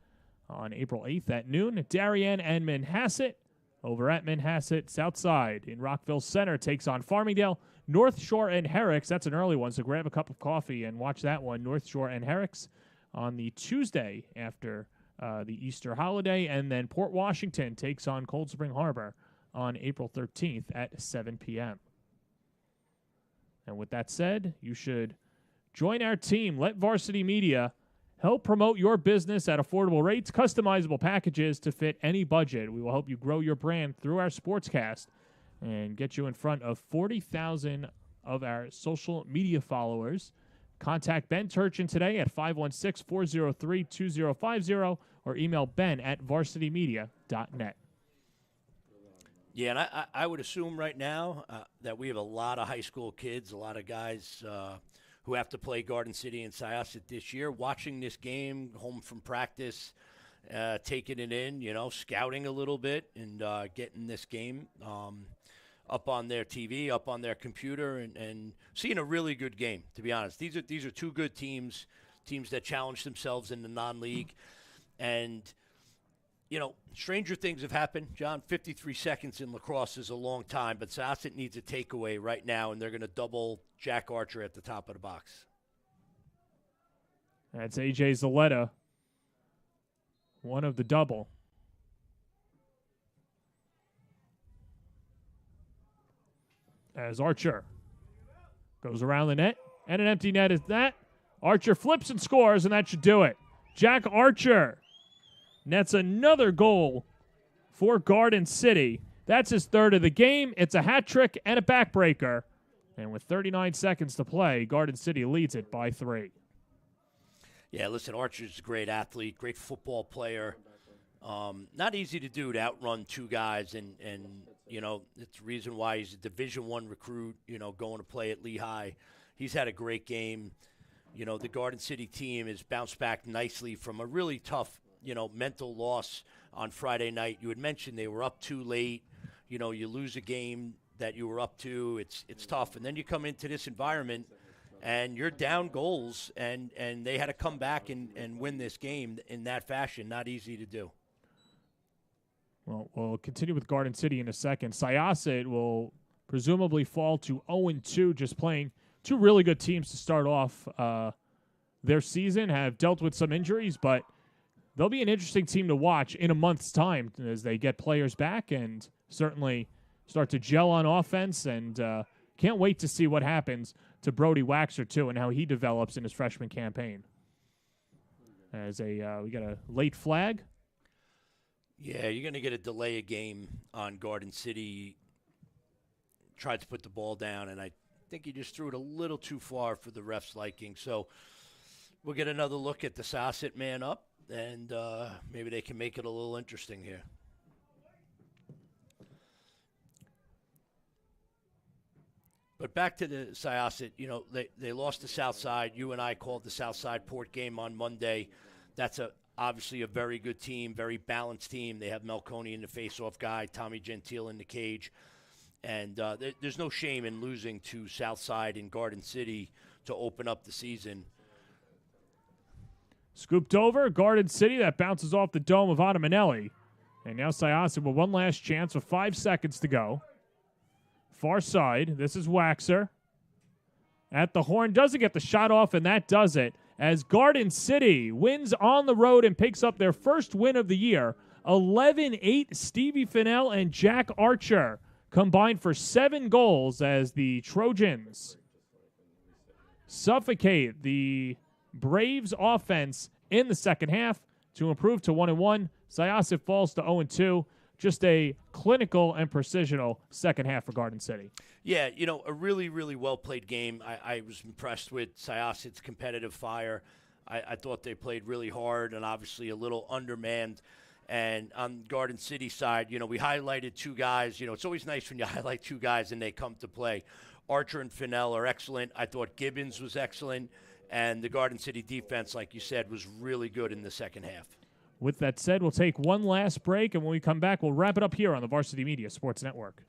on April 8th at noon. Darien and Manhasset over at Manhasset. Southside in Rockville Center takes on Farmingdale. North Shore and Herricks, that's an early one, so grab a cup of coffee and watch that one. North Shore and Herricks on the Tuesday after the Easter holiday. And then Port Washington takes on Cold Spring Harbor on April 13th at 7 p.m. And with that said, you should join our team. Let Varsity Media help promote your business at affordable rates, customizable packages to fit any budget. We will help you grow your brand through our SPORTSCAST and get you in front of 40,000 of our social media followers. Contact Ben Turchin today at 516-403-2050 or email ben@varsitymedia.net. Yeah, and I would assume right now that we have a lot of high school kids, a lot of guys who have to play Garden City and Syosset this year, watching this game, home from practice, taking it in, scouting a little bit and getting this game up on their TV, up on their computer, and seeing a really good game, to be honest. These are two good teams that challenge themselves in the non-league. And stranger things have happened. John, 53 seconds in lacrosse is a long time, but Syosset needs a takeaway right now, and they're going to double Jack Archer at the top of the box. That's A.J. Zaletta, one of the double. As Archer goes around the net, and an empty net is that. Archer flips and scores, and that should do it. Jack Archer nets another goal for Garden City. That's his third of the game. It's a hat trick and a backbreaker. And with 39 seconds to play, Garden City leads it by 3. Yeah, listen, Archer's a great athlete, great football player. Not easy to do to outrun two guys, and it's the reason why he's a Division I recruit, going to play at Lehigh. He's had a great game. The Garden City team has bounced back nicely from a really tough, mental loss on Friday night. You had mentioned they were up too late. You lose a game that you were up to. It's tough. And then you come into this environment and you're down goals, and they had to come back and win this game in that fashion. Not easy to do. Well, we'll continue with Garden City in a second. Syosset will presumably fall to 0-2, just playing two really good teams to start off their season, have dealt with some injuries, but they'll be an interesting team to watch in a month's time as they get players back and certainly start to gel on offense, and can't wait to see what happens to Brody Waxer, too, and how he develops in his freshman campaign. As we got a late flag. Yeah, you're going to get a delay a game on Garden City. Tried to put the ball down, and I think he just threw it a little too far for the ref's liking. So we'll get another look at the Syosset man up, and maybe they can make it a little interesting here. But back to the Syosset, they lost to Southside. You and I called the Southside Port game on Monday. That's obviously a very good team, very balanced team. They have Melconi in the face-off guy, Tommy Gentile in the cage. And there's no shame in losing to Southside in Garden City to open up the season. Scooped over, Garden City, that bounces off the dome of Ottamanelli. And now Syosset with one last chance with 5 seconds to go. Far side, this is Waxer. At the horn, doesn't get the shot off, and that does it. As Garden City wins on the road and picks up their first win of the year. 11-8, Stevie Fennell and Jack Archer combined for 7 goals as the Trojans suffocate the Braves offense in the second half to improve to 1-1. Syosset falls to 0-2. Just a clinical and precisional second half for Garden City. Yeah, a really, really well-played game. I was impressed with Syosset's competitive fire. I thought they played really hard and obviously a little undermanned. And on Garden City side, we highlighted two guys. It's always nice when you highlight two guys and they come to play. Archer and Fennell are excellent. I thought Gibbons was excellent. And the Garden City defense, like you said, was really good in the second half. With that said, we'll take one last break, and when we come back, we'll wrap it up here on the Varsity Media Sports Network.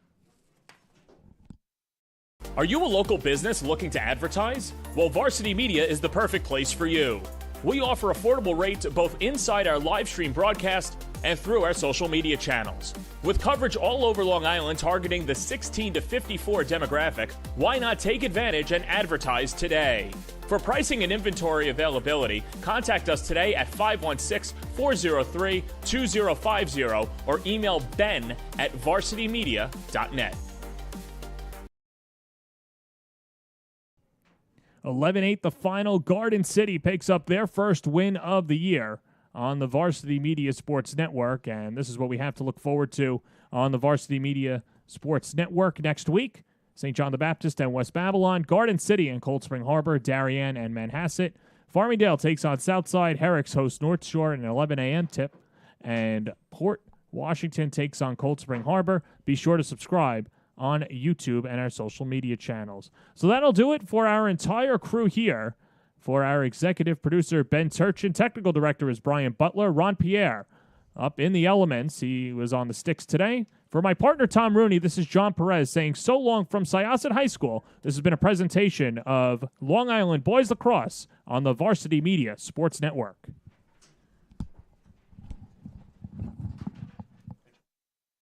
Are you a local business looking to advertise? Well, Varsity Media is the perfect place for you. We offer affordable rates both inside our live stream broadcast and through our social media channels. With coverage all over Long Island targeting the 16 to 54 demographic, why not take advantage and advertise today? For pricing and inventory availability, contact us today at 516-403-2050 or email ben@varsitymedia.net. 11-8 the final. Garden City picks up their first win of the year on the Varsity Media Sports Network, and this is what we have to look forward to on the Varsity Media Sports Network next week. St. John the Baptist and West Babylon, Garden City and Cold Spring Harbor, Darien and Manhasset. Farmingdale takes on Southside, Herrick's hosts North Shore in an 11 a.m. tip, and Port Washington takes on Cold Spring Harbor. Be sure to subscribe on YouTube and our social media channels. So that'll do it for our entire crew here. For our executive producer, Ben Turchin, technical director is Brian Butler, Ron Pierre up in the elements. He was on the sticks today. For my partner, Tom Rooney, this is John Perez saying so long from Syosset High School. This has been a presentation of Long Island Boys Lacrosse on the Varsity Media Sports Network.